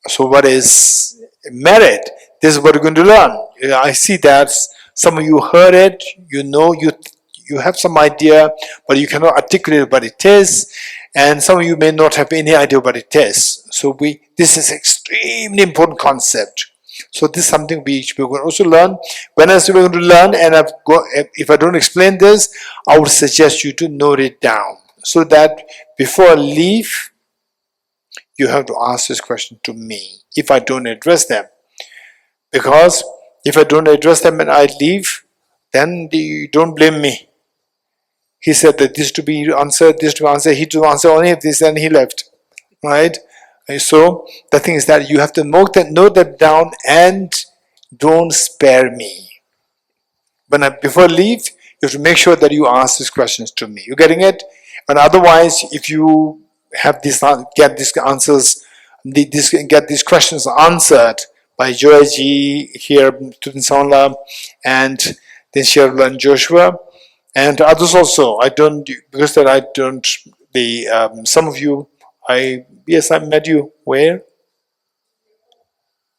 so what is merit? This is what you're going to learn. I see that some of you heard it, you have some idea, but you cannot articulate what it is, and some of you may not have any idea what it is. So this is extremely important concept. So this is something which we're going to also learn. When I say we're going to learn, and if I don't explain this, I would suggest you to note it down, so that before I leave, you have to ask this question to me if I don't address them. Because if I don't address them and I leave, then you don't blame me. He said that this to be answered, this to answer, he to answer only this, and he left. Right? And so the thing is that you have to note that down and don't spare me. Before I leave, you have to make sure that you ask these questions to me. You getting it? And otherwise, if you have get these questions answered by Dorji here, Tutin Saunla, and then Sherla and Joshua, and others also. Some of you, I met you where?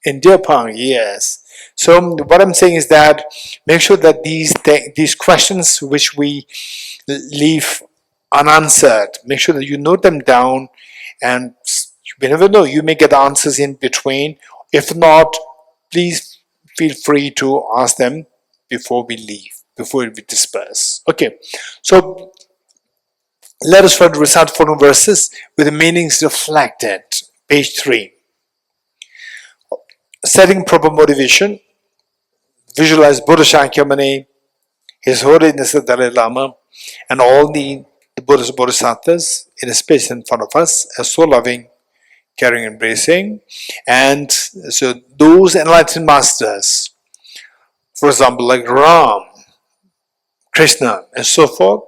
In Japan, yes. So what I'm saying is that make sure that these questions which we leave unanswered, make sure that you note them down, and you never know, you may get answers in between. If not, please feel free to ask them before we leave, before we disperse. Okay, so let us try to recite the following verses with the meanings reflected. Page 3. Setting proper motivation, visualize Buddha Shakyamuni, His Holiness the Dalai Lama, and all the Buddhas and Bodhisattvas in a space in front of us as so loving, caring, embracing. And so those enlightened masters, for example, like Ram, Krishna, and so forth,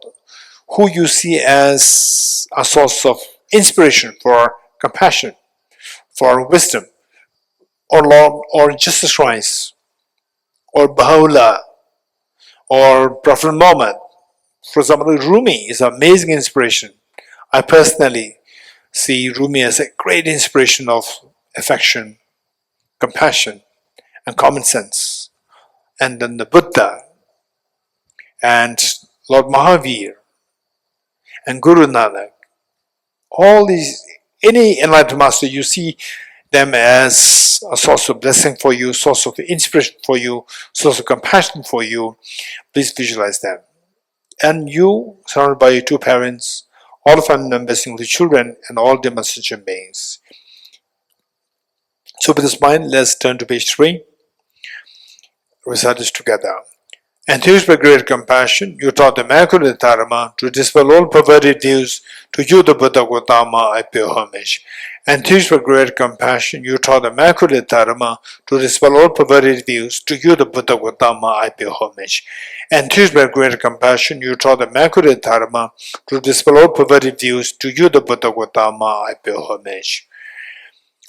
who you see as a source of inspiration for compassion, for wisdom, or Lord, or Jesus Christ, or Baha'u'llah, or Prophet Muhammad. For example, Rumi is an amazing inspiration. I personally see Rumi as a great inspiration of affection, compassion, and common sense. And then the Buddha, and Lord Mahavir, and Guru Nanak. All these, any enlightened master, you see them as a source of blessing for you, source of inspiration for you, source of compassion for you. Please visualize them. And you, surrounded by your two parents, all the family members, including children, and all the sentient beings. So with this mind, let's turn to page 3. Recite this together. Enthused by great compassion, you taught the Immaculate Dharma to dispel all perverted views. To you, the Buddha Gautama, I pay homage. Enthused by great compassion, you taught the Immaculate Dharma to dispel all perverted views. To you, the Buddha Gautama, I pay homage. Enthused by great compassion, you taught the Immaculate Dharma to dispel all perverted views. To you, the Buddha Gautama, I pay homage.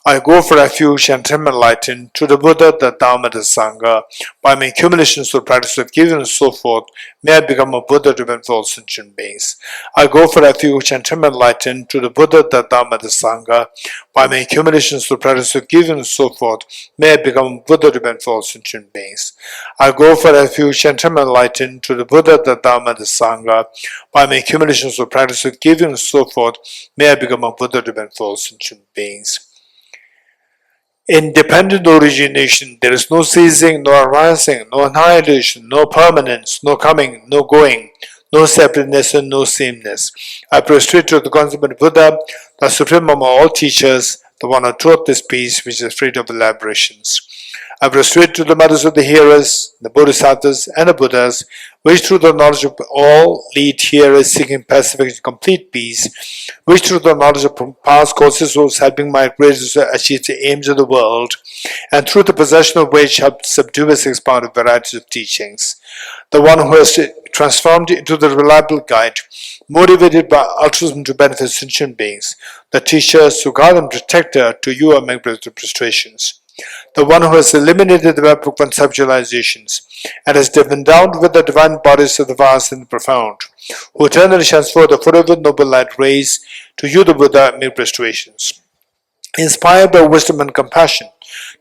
I go for refuge and am enlightened to the Buddha, the Dhamma, the Sangha. By my accumulations through practice of giving and so forth, may I become a Buddha to benefit sentient beings. I go for refuge and am enlightened to the Buddha, the Dhamma, the Sangha. By my accumulations through practice of giving and so forth, may I become a Buddha to benefit sentient beings. I go for refuge and am enlightened to the Buddha, the Dhamma, the Sangha. By my accumulations through practice of giving and so forth, may I become a Buddha to benefit sentient beings. Independent origination, there is no ceasing, no arising, no annihilation, no permanence, no coming, no going, no separateness and no sameness. I prostrate to the consummate Buddha, the supreme among all teachers, the one who taught this peace which is free of elaborations. I prostrate to the mothers of the hearers, the Bodhisattvas and the Buddhas, which through the knowledge of all lead hearers seeking pacific and complete peace, which through the knowledge of past causes was helping my creators to achieve the aims of the world, and through the possession of which helped subdue us expound a variety of teachings. The one who has transformed into the reliable guide, motivated by altruism to benefit sentient beings, the teachers who guard and protect her, to you I make prostrations. The one who has eliminated the web of conceptualizations and has endowed with the divine bodies of the vast and the profound, who eternally shines forth the forever noble light rays, to you the Buddha make prostrations. Inspired by wisdom and compassion,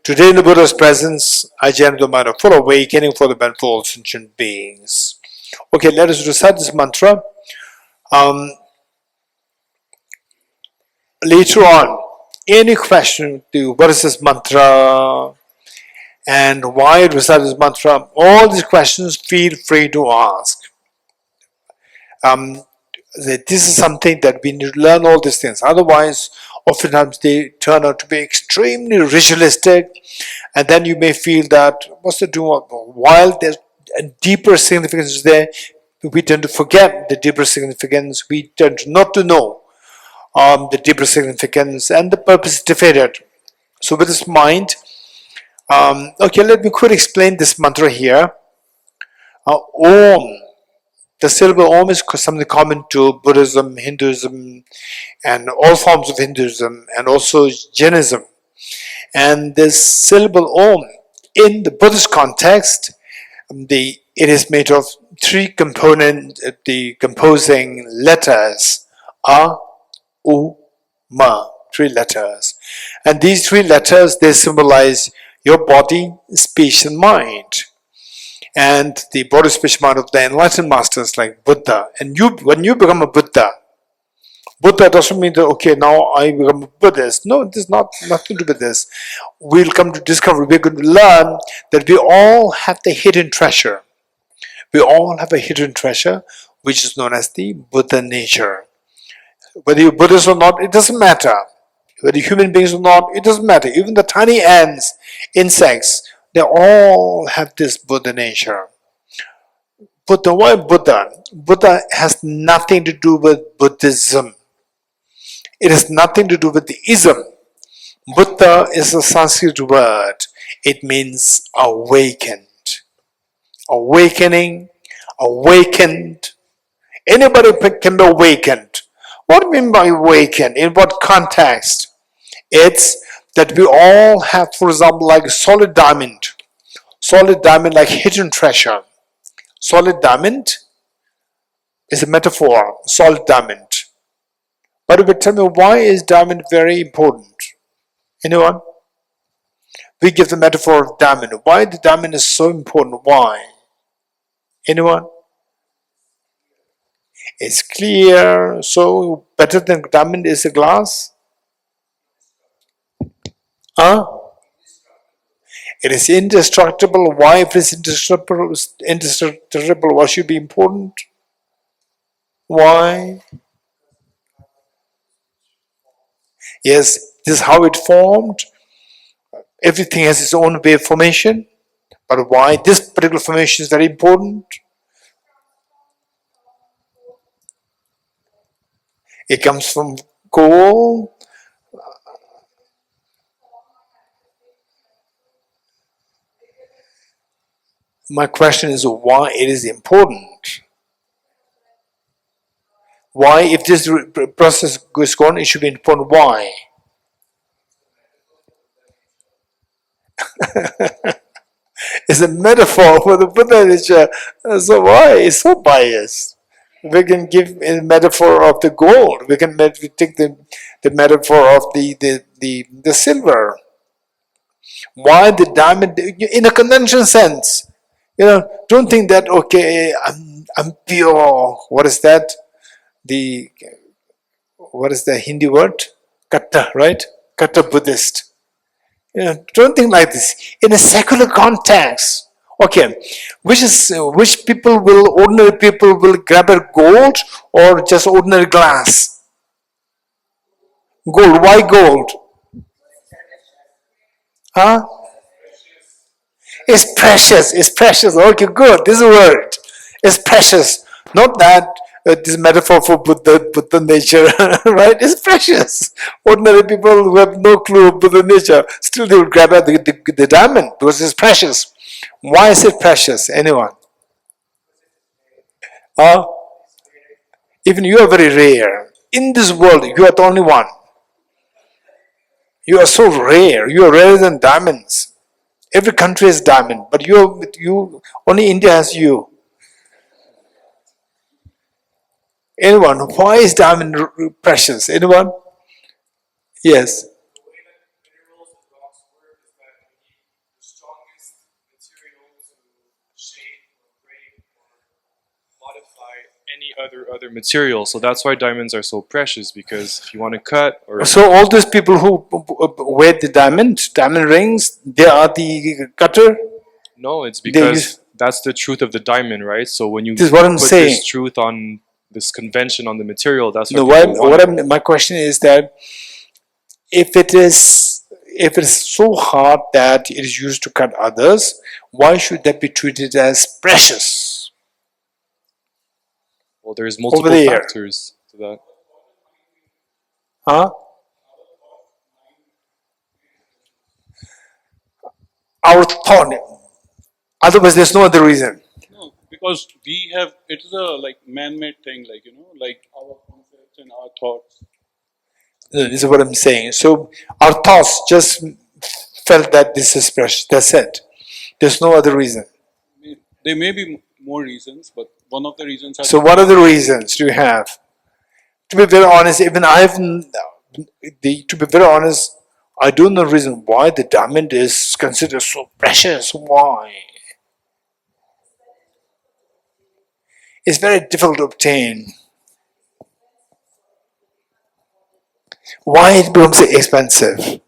today in the Buddha's presence, I generate the mind of full awakening for the benefit of all sentient beings. Okay, let us recite this mantra. Later on, any question to what is this mantra and why recite this mantra, all these questions feel free to ask. This is something that we need to learn all these things. Otherwise, oftentimes they turn out to be extremely ritualistic, and then you may feel that what's the doing? While there's a deeper significance there, we tend to forget the deeper significance. We tend not to know the deeper significance, and the purpose is defeated. So with this mind, okay, let me quickly explain this mantra here. Om. The syllable Om is something common to Buddhism, Hinduism, and all forms of Hinduism, and also Jainism. And this syllable Om, in the Buddhist context, it is made of three component, the composing letters, A, U, Ma, three letters. And these three letters, they symbolize your body, speech, and mind. And the body, speech, mind of the enlightened masters like Buddha. And when you become a Buddha, Buddha doesn't mean that, okay, now I become a Buddhist. No, it is nothing to do with this. We'll come to discover, we're going to learn that we all have the hidden treasure. We all have a hidden treasure, which is known as the Buddha nature. Whether you're Buddhist or not, it doesn't matter. Whether you're human beings or not, it doesn't matter. Even the tiny ants, insects, they all have this Buddha nature. Buddha, why Buddha? Buddha has nothing to do with Buddhism. It has nothing to do with the ism. Buddha is a Sanskrit word. It means awakened. Awakening, awakened. Anybody can be awakened. What do you mean by awakened? In what context? It's that we all have, for example, like a solid diamond like hidden treasure. Solid diamond is a metaphor, solid diamond. But tell me, why is diamond very important? Anyone? We give the metaphor of diamond. Why the diamond is so important? Why? Anyone? It's clear, so better than diamond is a glass? Huh? It is indestructible. Why, if it's indestructible, why should it be important? Why? Yes, this is how it formed. Everything has its own way of formation. But why this particular formation is very important? It comes from coal. My question is why it is important. Why, if this process goes on, it should be important. Why? It's a metaphor for the Buddha nature. So why? It's so biased. We can give a metaphor of the gold. We can we take the metaphor of the silver. Why the diamond? In a conventional sense, don't think that okay, I'm pure. What is that? The what is the Hindi word? Katta, right? Katta Buddhist. Don't think like this. In a secular context, okay, which people will ordinary people will grab a gold or just ordinary glass? Gold. Why gold? Huh? It's precious. It's precious. Okay, good. This is a word. It's precious. Not that this metaphor for Buddha nature, right? It's precious. Ordinary people who have no clue of Buddha nature, still they will grab at the diamond because it's precious. Why is it precious? Anyone? Huh? Even you are very rare. In this world, you are the only one. You are so rare. You are rarer than diamonds. Every country has diamond, but you only India has you. Anyone? Why is diamond precious? Anyone? Yes. Any other material. So that's why diamonds are so precious, because if you want to cut or So all those people who wear the diamond rings, they are the cutter. no, it's They because use- that's the truth of the diamond, right? So when you This is what I'm put saying. this truth on this convention on the material, that's No, what people want. my question is that if it is so hard that it is used to cut others, why should that be treated as precious? Well, there's multiple there. factors to that. Huh? Our thought. Otherwise, there's no other reason. No, because we have, it is a like man-made thing, like, like our concepts and our thoughts. This is what I'm saying. So our thoughts just felt that this is precious. That's it. There's no other reason. There may be more reasons, but one of the reasons has So what other reasons do you have? To be very honest, even to be very honest, I don't know the reason why the diamond is considered so precious. Why? It's very difficult to obtain. Why it becomes expensive? Very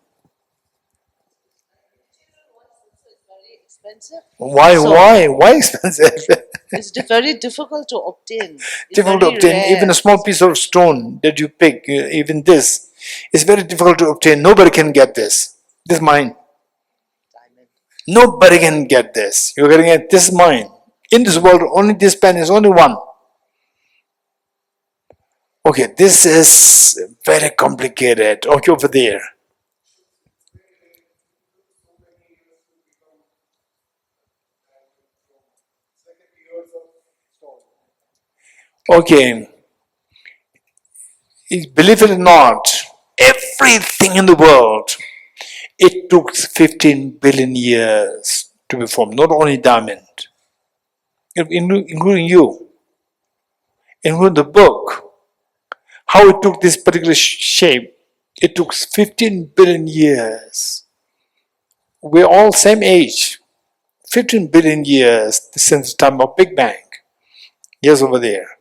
expensive. Why? So- Why expensive? It's very difficult to obtain. It's Difficult to very obtain. rare. Even a small piece of stone that you pick, even this, is very difficult to obtain. Nobody can get this. This is mine. Diamond. Nobody can get this. You're getting it. This is mine. In this world, only this pen is only one. Okay, this is very complicated. Okay, over there. Okay, believe it or not, everything in the world, it took 15 billion years to be formed. Not only diamond, including you, including the book. How it took this particular shape, it took 15 billion years. We're all same age. 15 billion years since the time of Big Bang. Yes, over there.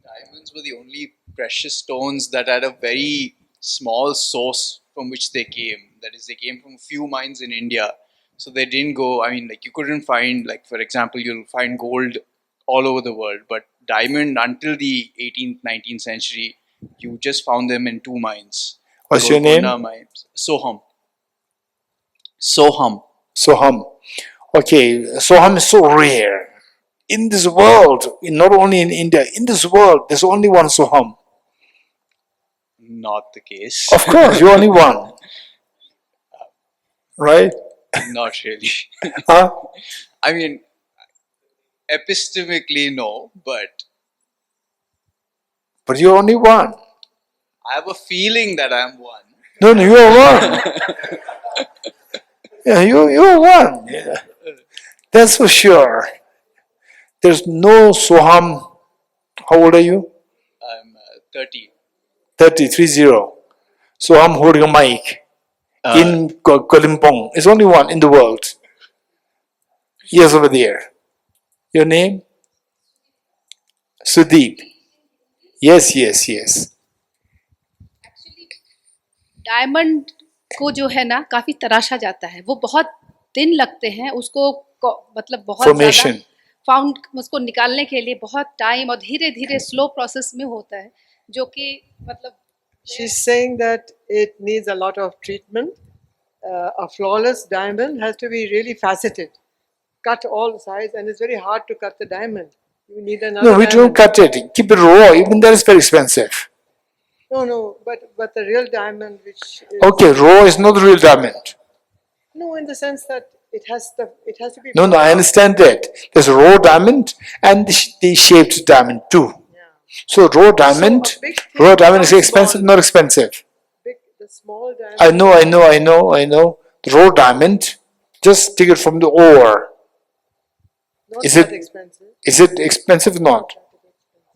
Diamonds were the only precious stones that had a very small source from which they came. That is, they came from a few mines in India. So they didn't go, I mean, like you couldn't find, like for example, you'll find gold all over the world, but diamond until the 18th, 19th century, you just found them in two mines. What's your name? Golconda mines. Soham. Soham. Soham. Okay, Soham is so rare. In this world, not only in India, in this world, there's only one Soham. Not the case. Of course, you're only one. Right? Not really. Huh? I mean, epistemically, no, but But you're only one. I have a feeling that I'm one. No, you are one. Yeah, you won. Yeah. That's for sure. There's no Soham. How old are you? I'm 30. 30, 30. Soham holding a mic in Kalimpong. It's only one in the world. Yes, over there. Your name? Sudeep. Yes, yes, yes. Diamond को जो है ना काफी तराशा जाता है, वो बहुत दिन लगते हैं उसको मतलब बहुत Formation. ज्यादा फाउंड उसको निकालने के लिए बहुत टाइम और धीरे धीरे स्लो प्रोसेस में होता है, जो कि मतलब She's saying that it needs a lot of treatment. A flawless diamond has to be really faceted, cut all sides, and it's very hard to cut the diamond. You need another. No, we don't cut it. Keep it raw. Even that is very expensive. No, but the real diamond, which is, Okay, raw is not the real diamond. no, in the sense that it has to be. No, I understand that. There's a raw diamond and the shaped diamond too. So raw diamond, So a big thing raw diamond is becomes expensive, small. not expensive. The small diamond. I know. The raw diamond, just take it from the ore. Not Is that it- expensive? Is it expensive or not?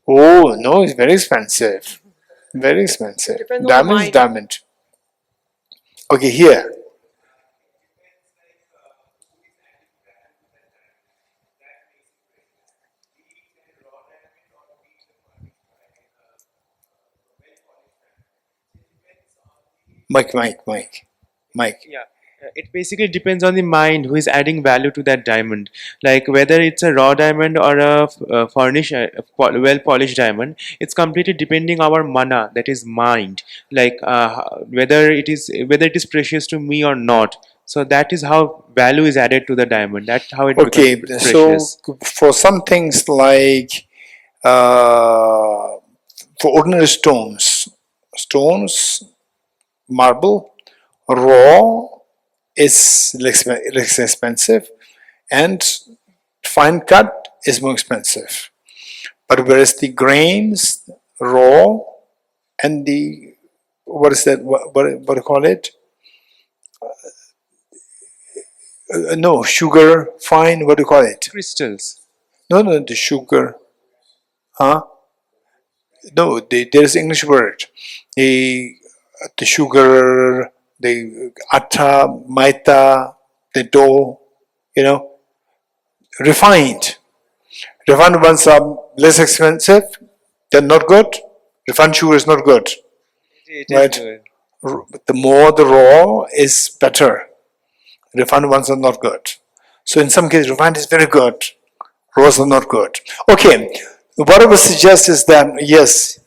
Oh, no, it's very expensive. Very expensive. Depends on the Diamond is mine. diamond. Okay, here. Mike. Yeah, it basically depends on the mind who is adding value to that diamond. Like whether it's a raw diamond or a well polished diamond, it's completely depending our mana, that is mind. Like whether it is precious to me or not. So that is how value is added to the diamond. That's how it Okay, becomes so precious. for some things like for ordinary stones, marble, raw is less expensive, and fine cut is more expensive. But whereas the grains, raw, and the what is that? What do you call it? No, sugar, fine. What do you call it? Crystals. No, the sugar. Huh? No, there's English word. The sugar, the atta, maita, the dough, refined. Refined ones are less expensive. They're not good. Refined sugar is not good. It Right. good. The more the raw is better. Refined ones are not good. So in some cases, refined is very good. Raws are not good. Okay, what I would suggest is that, yes,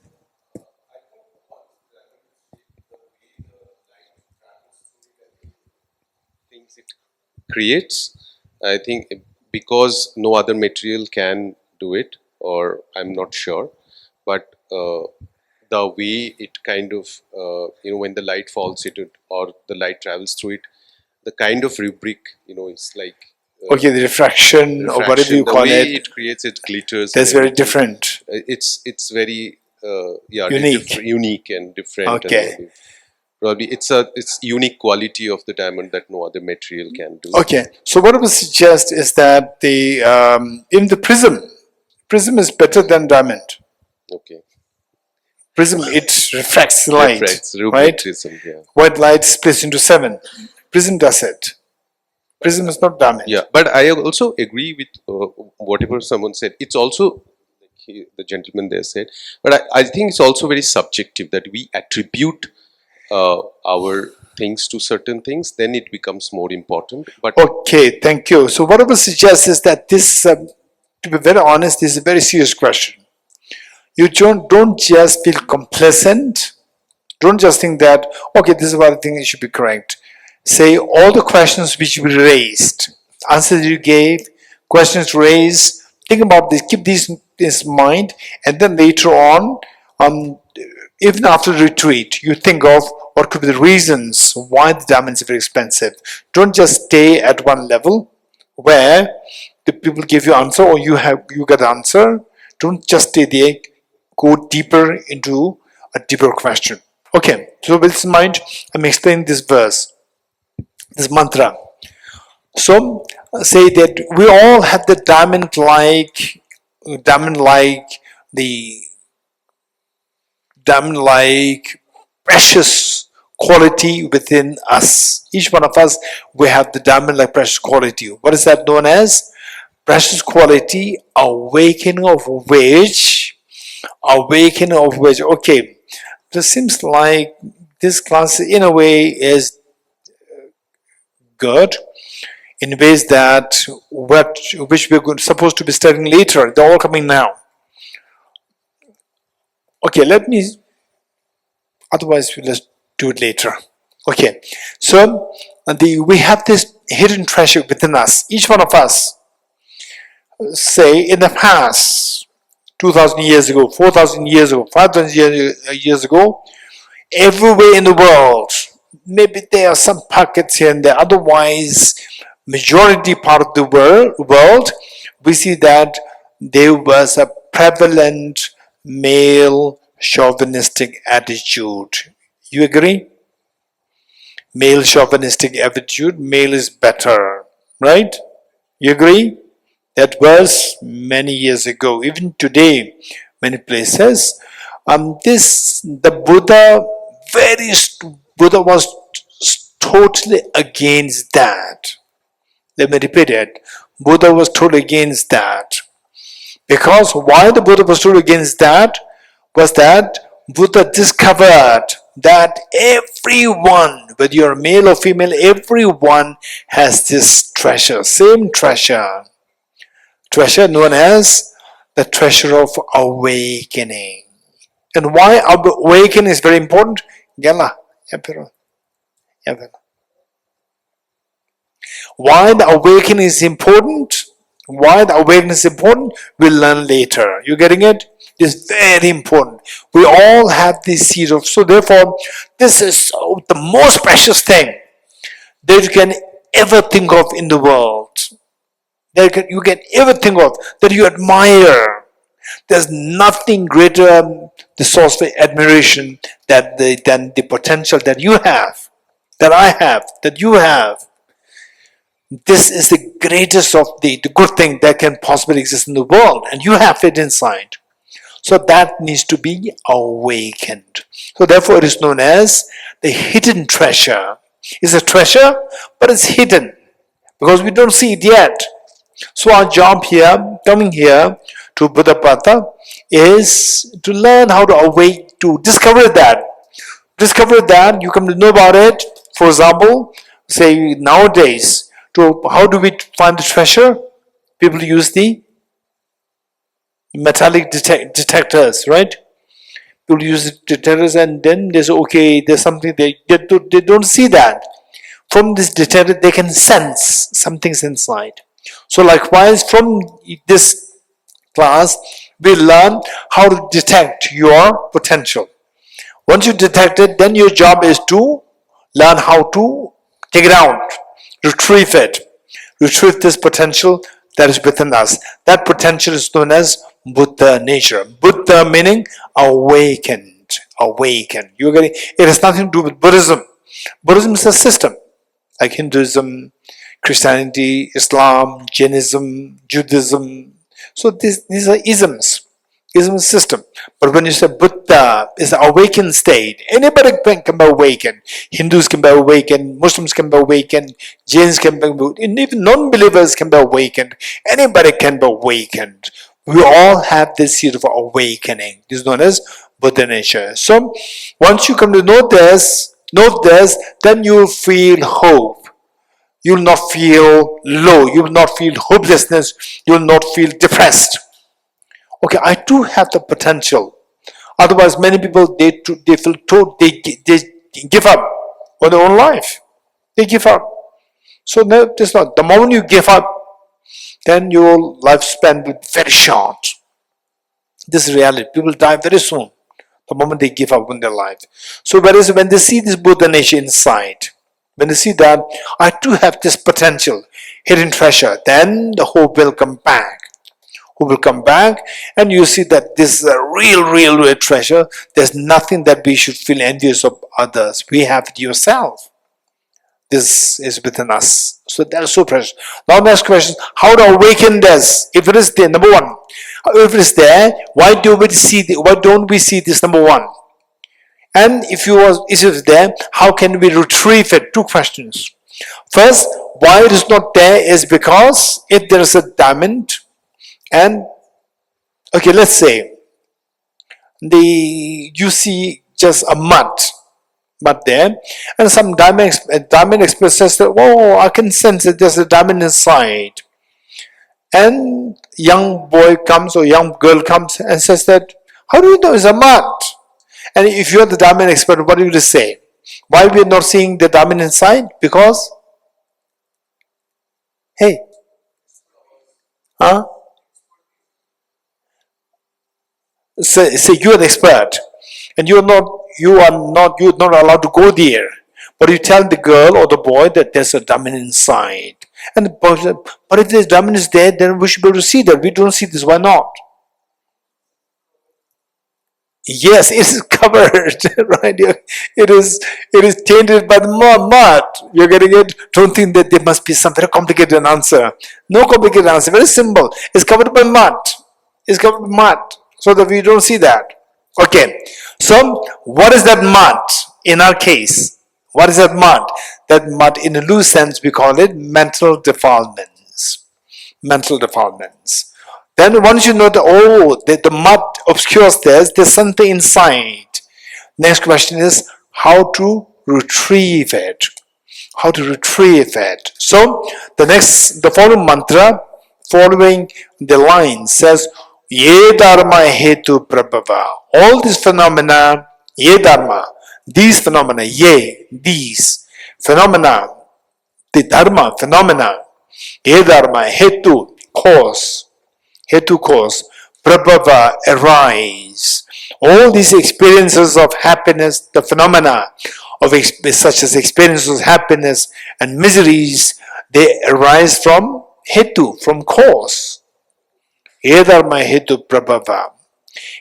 Things it creates, I think, because no other material can do it, or I'm not sure, but the way it kind of, when the light falls it or the light travels through it, the kind of rubric, it's like okay, the refraction or whatever you the call way it, it creates, it glitters. that's and very everything. different. It's very Unique. unique and different. Okay. And probably it's unique quality of the diamond that no other material can do. Okay, so what I would suggest is that in the prism is better than diamond. Okay. Prism, it refracts light, Refracts, rubric right? prism, yeah. White light splits into 7. Prism does it. Prism is not diamond. Yeah, but I also agree with whatever someone said. It's also, like the gentleman there said, but I think it's also very subjective that we attribute our things to certain things, then it becomes more important. But Okay, thank you. So what I would suggest is that this, to be very honest, this is a very serious question. You don't just feel complacent. Don't just think that, okay, this is what I think it should be correct. Say all the questions which you raised, answers you gave, questions raised, think about this, keep this in mind, and then later on, even after the retreat, you think of what could be the reasons why the diamonds are very expensive. Don't just stay at one level where the people give you answer or you get the answer. Don't just stay there. Go deeper into a deeper question. Okay, so with this in mind, I'm explaining this verse, this mantra. So say that we all have the the diamond-like precious quality within us. Each one of us, we have the diamond-like precious quality. What is that known as? Precious quality, awakening of which, okay, this seems like this class in a way is good in ways that which we're supposed to be studying later. They're all coming now. Okay, otherwise let's do it later. Okay, so we have this hidden treasure within us. Each one of us, say in the past, 2,000 years ago, 4,000 years ago, 5,000 years ago, everywhere in the world, maybe there are some pockets here and there, otherwise majority part of the world, we see that there was a prevalent male chauvinistic attitude. You agree? Male chauvinistic attitude, male is better, right? You agree? That was many years ago. Even today, many places, the Buddha was totally against that. Let me repeat it. Buddha was totally against that. Because why the Buddha was totally against that was that Buddha discovered that everyone, whether you're male or female, everyone has this treasure, same treasure known as the treasure of awakening. And why awakening is very important? Why the awakening is important? We'll learn later. You getting it? It's very important. We all have this seed of, so therefore, this is the most precious thing that you can ever think of in the world. That you can ever think of, that you admire. There's nothing greater the source of admiration than the potential that you have, that I have, that you have. This is the greatest of the good thing that can possibly exist in the world, and you have it inside. So that needs to be awakened. So therefore it is known as the hidden treasure. It's a treasure, but it's hidden because we don't see it yet. So our job here, coming here to Buddha Patha, is to learn how to awake, to discover that. Discover that, you come to know about it. For example, say nowadays, how do we find the treasure? People use the metallic detectors, right? People use the detectors and then they say, okay, there's something, they don't see that. From this detector, they can sense something's inside. So likewise, from this class, we learn how to detect your potential. Once you detect it, then your job is to learn how to take it out, retrieve this potential that is within us. That potential is known as Buddha nature. Buddha meaning awakened. You getting? It has nothing to do with Buddhism. Buddhism is a system, like Hinduism, Christianity, Islam, Jainism, Judaism. So these are isms. Ism system. But when you say Buddha is an awakened state, anybody can be awakened. Hindus can be awakened, Muslims can be awakened, Jains can be awakened, and even non-believers can be awakened. Anybody can be awakened. We all have this seed of awakening. This is known as Buddha nature. So once you come to know this, then you will feel hope. You will not feel low. You will not feel hopelessness. You will not feel depressed. Okay, I do have the potential. Otherwise, many people they feel told they give up on their own life. They give up. So no, this not. The moment you give up, then your lifespan will be very short. This is reality. People die very soon. The moment they give up on their life. So whereas when they see this Buddha nature inside, when they see that I do have this potential, hidden treasure, then the hope will come back. Who will come back, and you see that this is a real treasure. There's nothing that we should feel envious of others. We have it yourself. This is within us. So that is so precious. Now next question, how to awaken this? If it is there, number one, if it is there, why don't we see this, number one? And if it is there, how can we retrieve it? Two questions. First, why it is not there is because if there is a diamond and, okay, let's say you see just a mud there, and some diamond express says that, oh, I can sense that there's a diamond inside. And young boy comes or young girl comes and says that, how do you know it's a mud? And if you're the diamond expert, what do you say? Why we're not seeing the diamond inside? Because, hey, huh? Say you're an expert, and you're not allowed to go there. But you tell the girl or the boy that there's a diamond inside. And the boy said, but if this diamond is there, then we should be able to see that. We don't see this, why not? Yes, it is covered, right? It is tainted by the mud. You're getting it? Don't think that there must be some very complicated answer. No complicated answer, very simple. It's covered by mud. It's covered by mud, so that we don't see that. Okay, so what is that mud in our case? What is that mud? That mud, in a loose sense, we call it mental defilements. Mental defilements. Then once you know that, the mud obscures there's something inside. Next question is how to retrieve it. How to retrieve it. So the following mantra, following the line says, Ye dharma hetu prabhava. All these phenomena, ye dharma, these phenomena, these phenomena, the dharma phenomena, ye dharma hetu, cause, prabhava, arise. All these experiences of happiness, the phenomena of such as experiences of happiness and miseries, they arise from hetu, from cause. Ye dharma hetu prabhava.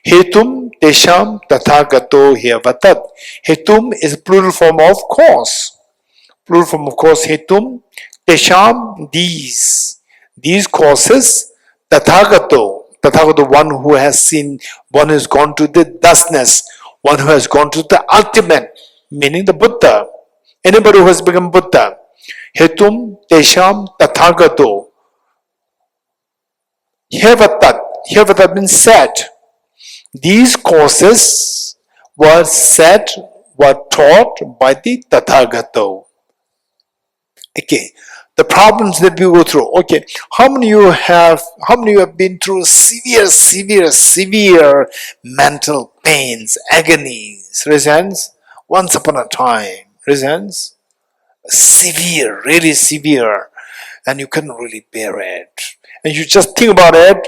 Hetum tesham tathagato hyavatat. Hetum is plural form of cause. Plural form of cause, hetum tesham, these causes, tathagato, one who has seen, one who has gone to the thusness, one who has gone to the ultimate, meaning the Buddha. Anybody who has become Buddha. Hetum tesham tathagato hyavatat means said. These causes were taught by the Tathagato. Okay, the problems that we go through. Okay, how many of you have been through severe mental pains, agonies? Raise hands. Once upon a time. Raise hands. Severe, really severe, and you couldn't really bear it. And you just think about it,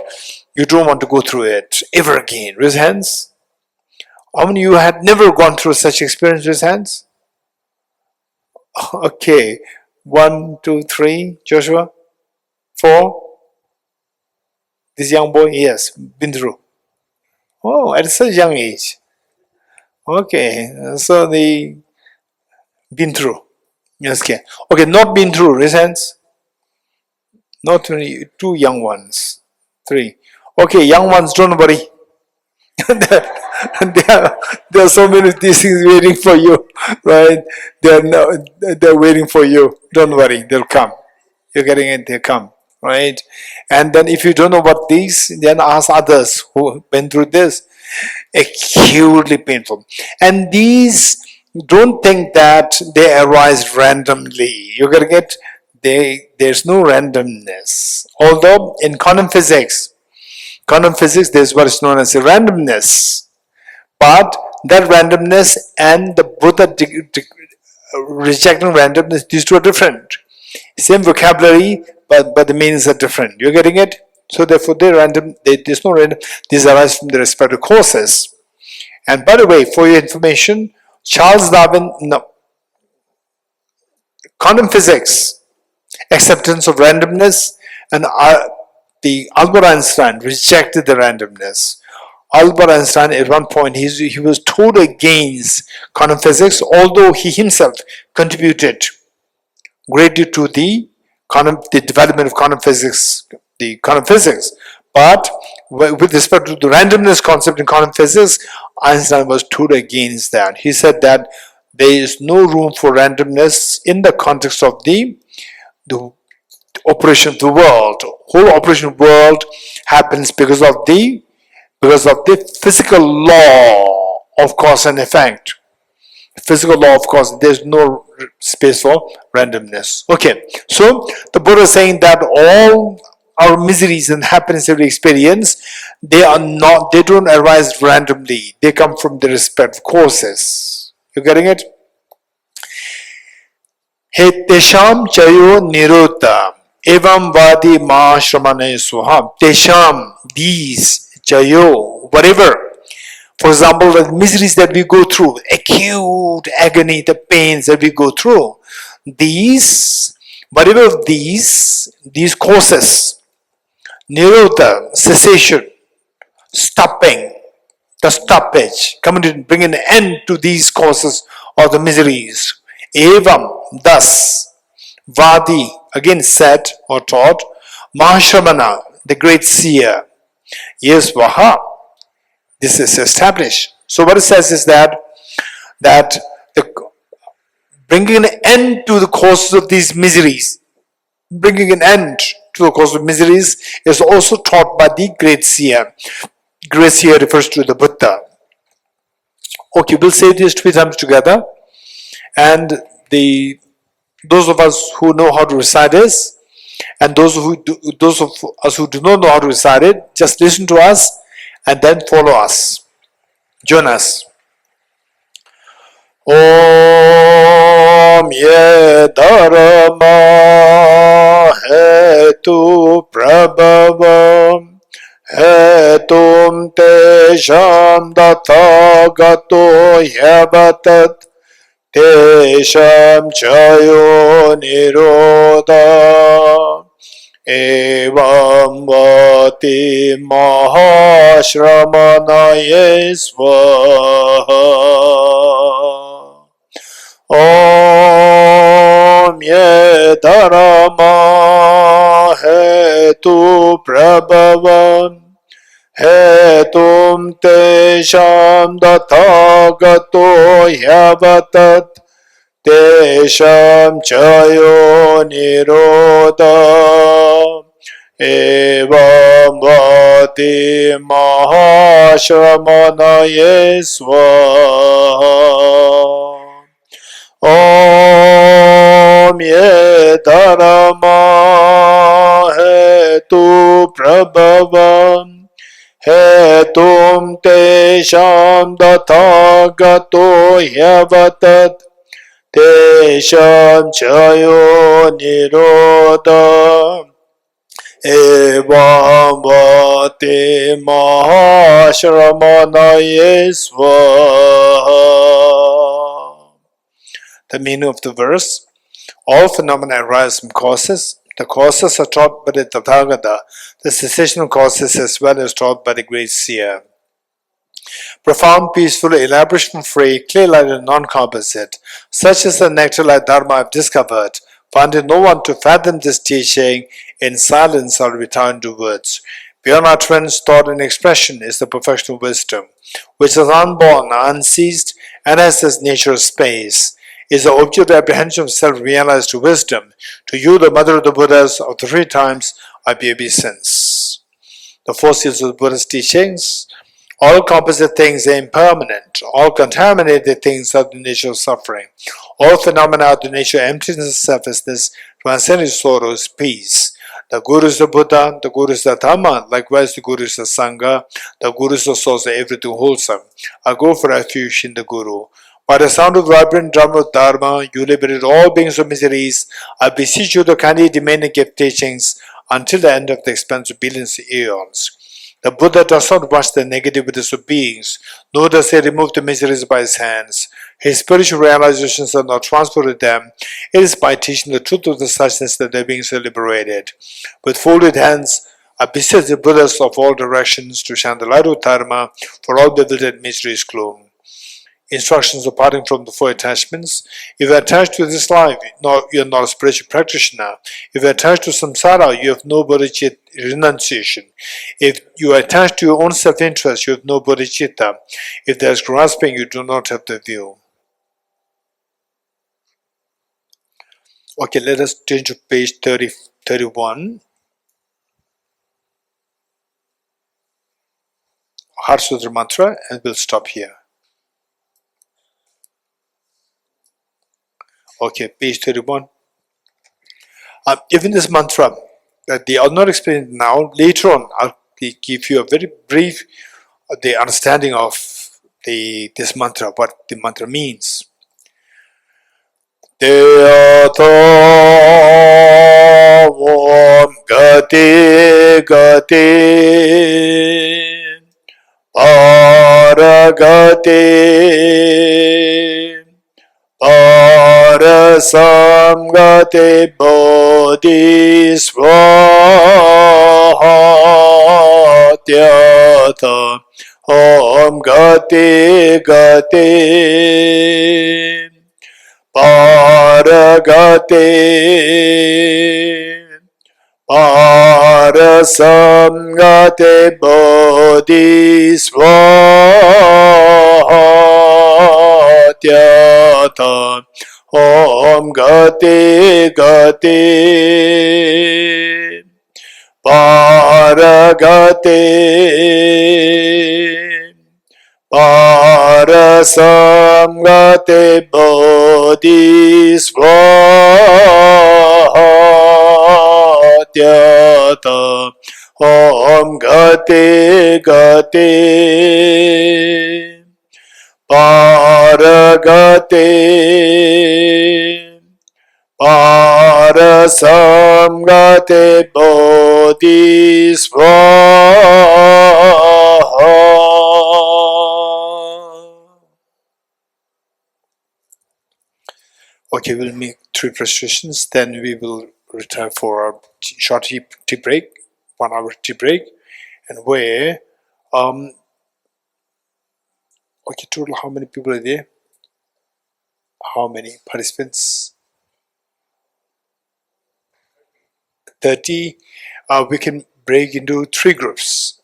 you don't want to go through it ever again. Raise hands. How many of you had never gone through such experience? Raise hands. Okay. 1, 2, 3. Joshua? 4. This young boy? Yes. Been through. Oh, at such a young age. Okay. So they been through. Yes. Okay. Not been through. Raise hands. Not only 2 young ones. 3. Okay, young ones, don't worry. there are so many these things waiting for you, right? They're waiting for you. Don't worry, they'll come. You're getting it, they'll come, right? And then if you don't know what these, then ask others who went through this. Acutely painful. And these, don't think that they arise randomly. You're getting it? There's no randomness. Although in quantum physics, there's what is known as a randomness. But that randomness and the Buddha rejecting randomness, these two are different. Same vocabulary, but the meanings are different. You're getting it? So therefore, there's no random. These arise from the respective causes. And by the way, for your information, Charles Darwin, quantum physics, acceptance of randomness, and the Albert Einstein rejected the randomness. Albert Einstein, at one point, he was totally against quantum physics, although he himself contributed greatly to the the development of quantum physics, but with respect to the randomness concept in quantum physics, Einstein was totally against that. He said that there is no room for randomness in the context of the operation of the world. Whole operation of the world happens because of the physical law of cause and effect. Physical law of cause. There's no space for randomness. Okay, so the Buddha is saying that all our miseries and happiness that we experience, they don't arise randomly. They come from the respective causes. You getting it? He tesham chayo nirota evam vadi ma shramane suham. Tesham, these, chayo, whatever. For example, the miseries that we go through, acute agony, the pains that we go through, whatever of these causes, nirota, cessation, stopping, the stoppage, coming to bring an end to these causes of the miseries. Evam, thus, Vadi, again said or taught, Mahashramana, the great seer. Yes, Vaha, this is established. So what it says is that bringing an end to the causes of these miseries, bringing an end to the cause of miseries is also taught by the great seer. Great seer refers to the Buddha. Okay, we'll say these 3 times together, and those of us who know how to recite this, and those of us who do not know how to recite it, just listen to us and then follow us. Join us. Om ye dharma hetu prabhavam hetum tesham dathagato yavatat tesham chayo nirodha evam vati mahashramanaye svaha. Om ye dharma hetu prabhavam hetum tesham dathagato yavatat tesham chayo nirodha evam vati mahashramanaye svaha. Om ye dharma hetu prabhavam hetum tesham dathagato yavatat tesham chayo nirodha evam vati mahashramanaye svaha. The meaning of the verse: all phenomena arise from causes. The causes are taught by the Tathagata. The cessation of causes as well as taught by the great seer. Profound, peaceful, elaboration-free, clear-light and non-composite. Such is the nectar-like Dharma I have discovered. Finding no one to fathom this teaching, in silence I'll return to words. Beyond utterance, thought and expression is the perfection of wisdom, which is unborn, unceased, and has its nature of space. Is the object of apprehension of self-realized wisdom. To you, the mother of the Buddhas of the 3 times of obeisance. The 4 seals of the Buddha's teachings. All composite things are impermanent. All contaminated things are the nature of suffering. All phenomena are the nature of emptiness and selflessness, transcending sorrows, peace. The Guru is the Buddha, the Guru is the Dhamma, likewise the Guru is the Sangha, the Guru is the source of everything wholesome. I go for refuge in the Guru. By the sound of the vibrant drum of Dharma, you liberate all beings of miseries. I beseech you to kindly demand and give teachings until the end of the expanse of billions of eons. The Buddha does not watch the negativities of beings, nor does he remove the miseries by his hands. His spiritual realizations are not transferred to them. It is by teaching the truth of the suchness that the beings are liberated. With folded hands, I beseech the Buddhas of all directions to shine the light of Dharma for all bewildered miseries gloom. instructions of parting from the four attachments. If you're attached to this life, no, you're not a spiritual practitioner. If you're attached to samsara, you have no bodhicitta renunciation. If you are attached to your own self-interest, you have no bodhicitta. If there's grasping, you do not have the view. Okay, let us change to page 31. Heart Sutra mantra, and we'll stop here. Okay, page 31. Even this mantra, I'll not explain it now. Later on, I'll give you a very brief the understanding of this mantra, what the mantra means. Deyato Om Gati Gati Paragati Parasamgate Bodhisattvas Om Gati Gati Paragati Parasamgate Bodhisattvas Om Gati Gati Paragati Parasamgate Bodhisattvas Om Gati Gati Paragati Parasamgate Bodhisattvas. Okay, we'll make 3 prostrations, then we will retire for a short tea break, 1 hour tea break, and where, okay, total how many people are there? How many participants? 30. We can break into 3 groups.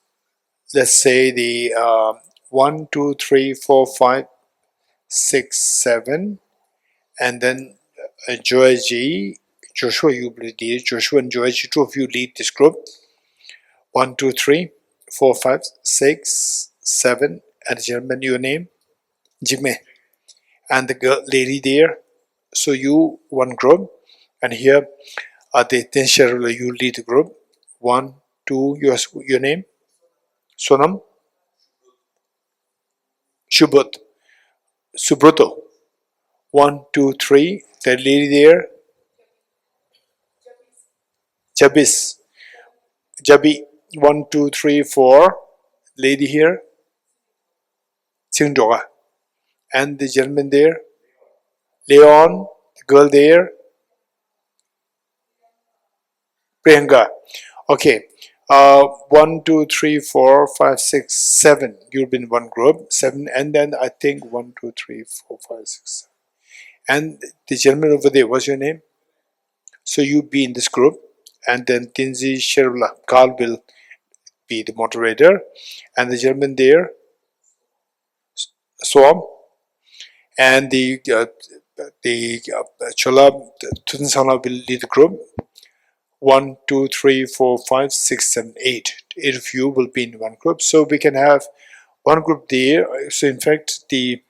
Let's say the 1, 2, 3, 4, 5, 6, 7, and then Dorji, Joshua, you will lead. Joshua and Dorji, 2 of you lead this group. 1, 2, 3, 4, 5, 6, 7, and gentleman, your name? Jimmy. And the girl, lady there. So you, 1 group, and here the Tinsharula, you lead the group. 1, 2, your name? Sonam? Shubhat. Subroto. 1, 2, 3, the lady there? Jabis. Jabi. 1, 2, 3, 4, lady here? Tsingdoga. And the gentleman there? Leon. The girl there? Priyanka. Okay. 1, 2, 3, 4, 5, 6, 7. You've been 1 group. 7, and then I think 1, 2, 3, 4, 5, 6, 7. And the gentleman over there, what's your name? So you be in this group, and then Tinzi Sherula, Carl will be the moderator, and the gentleman there, Swam, and the Chola Tunsana will lead the group. 1, 2, 3, 4, 5, 6, 7, 8. 8 of you will be in 1 group, so we can have 1 group there. So in fact, I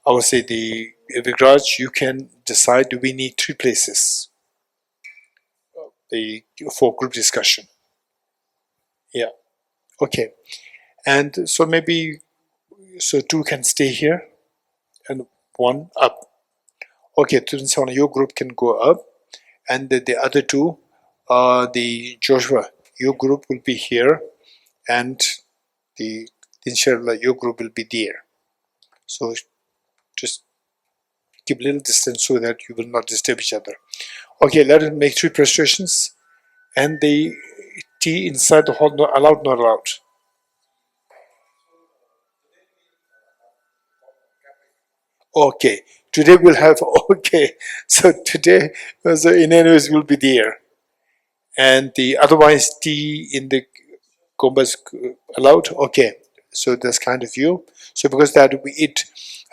would say the Vigraj, you can decide, do we need 3 places for group discussion? Yeah. Okay. And so maybe 2 can stay here and 1 up. Okay, Tunsana, your group can go up, and the other 2, the Joshua, your group will be here, and the Inshallah, your group will be there. So just keep a little distance so that you will not disturb each other. Okay, let us make 3 prostrations, and the tea inside the hall, not allowed, not allowed. Okay, today we'll have, okay, so today the Indians will be there. And the otherwise tea in the Kumbhas allowed? Okay, so that's kind of you. So because that it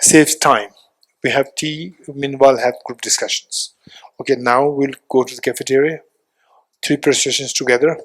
saves time. We have tea, meanwhile have group discussions. Okay, now we'll go to the cafeteria. 3 processions together.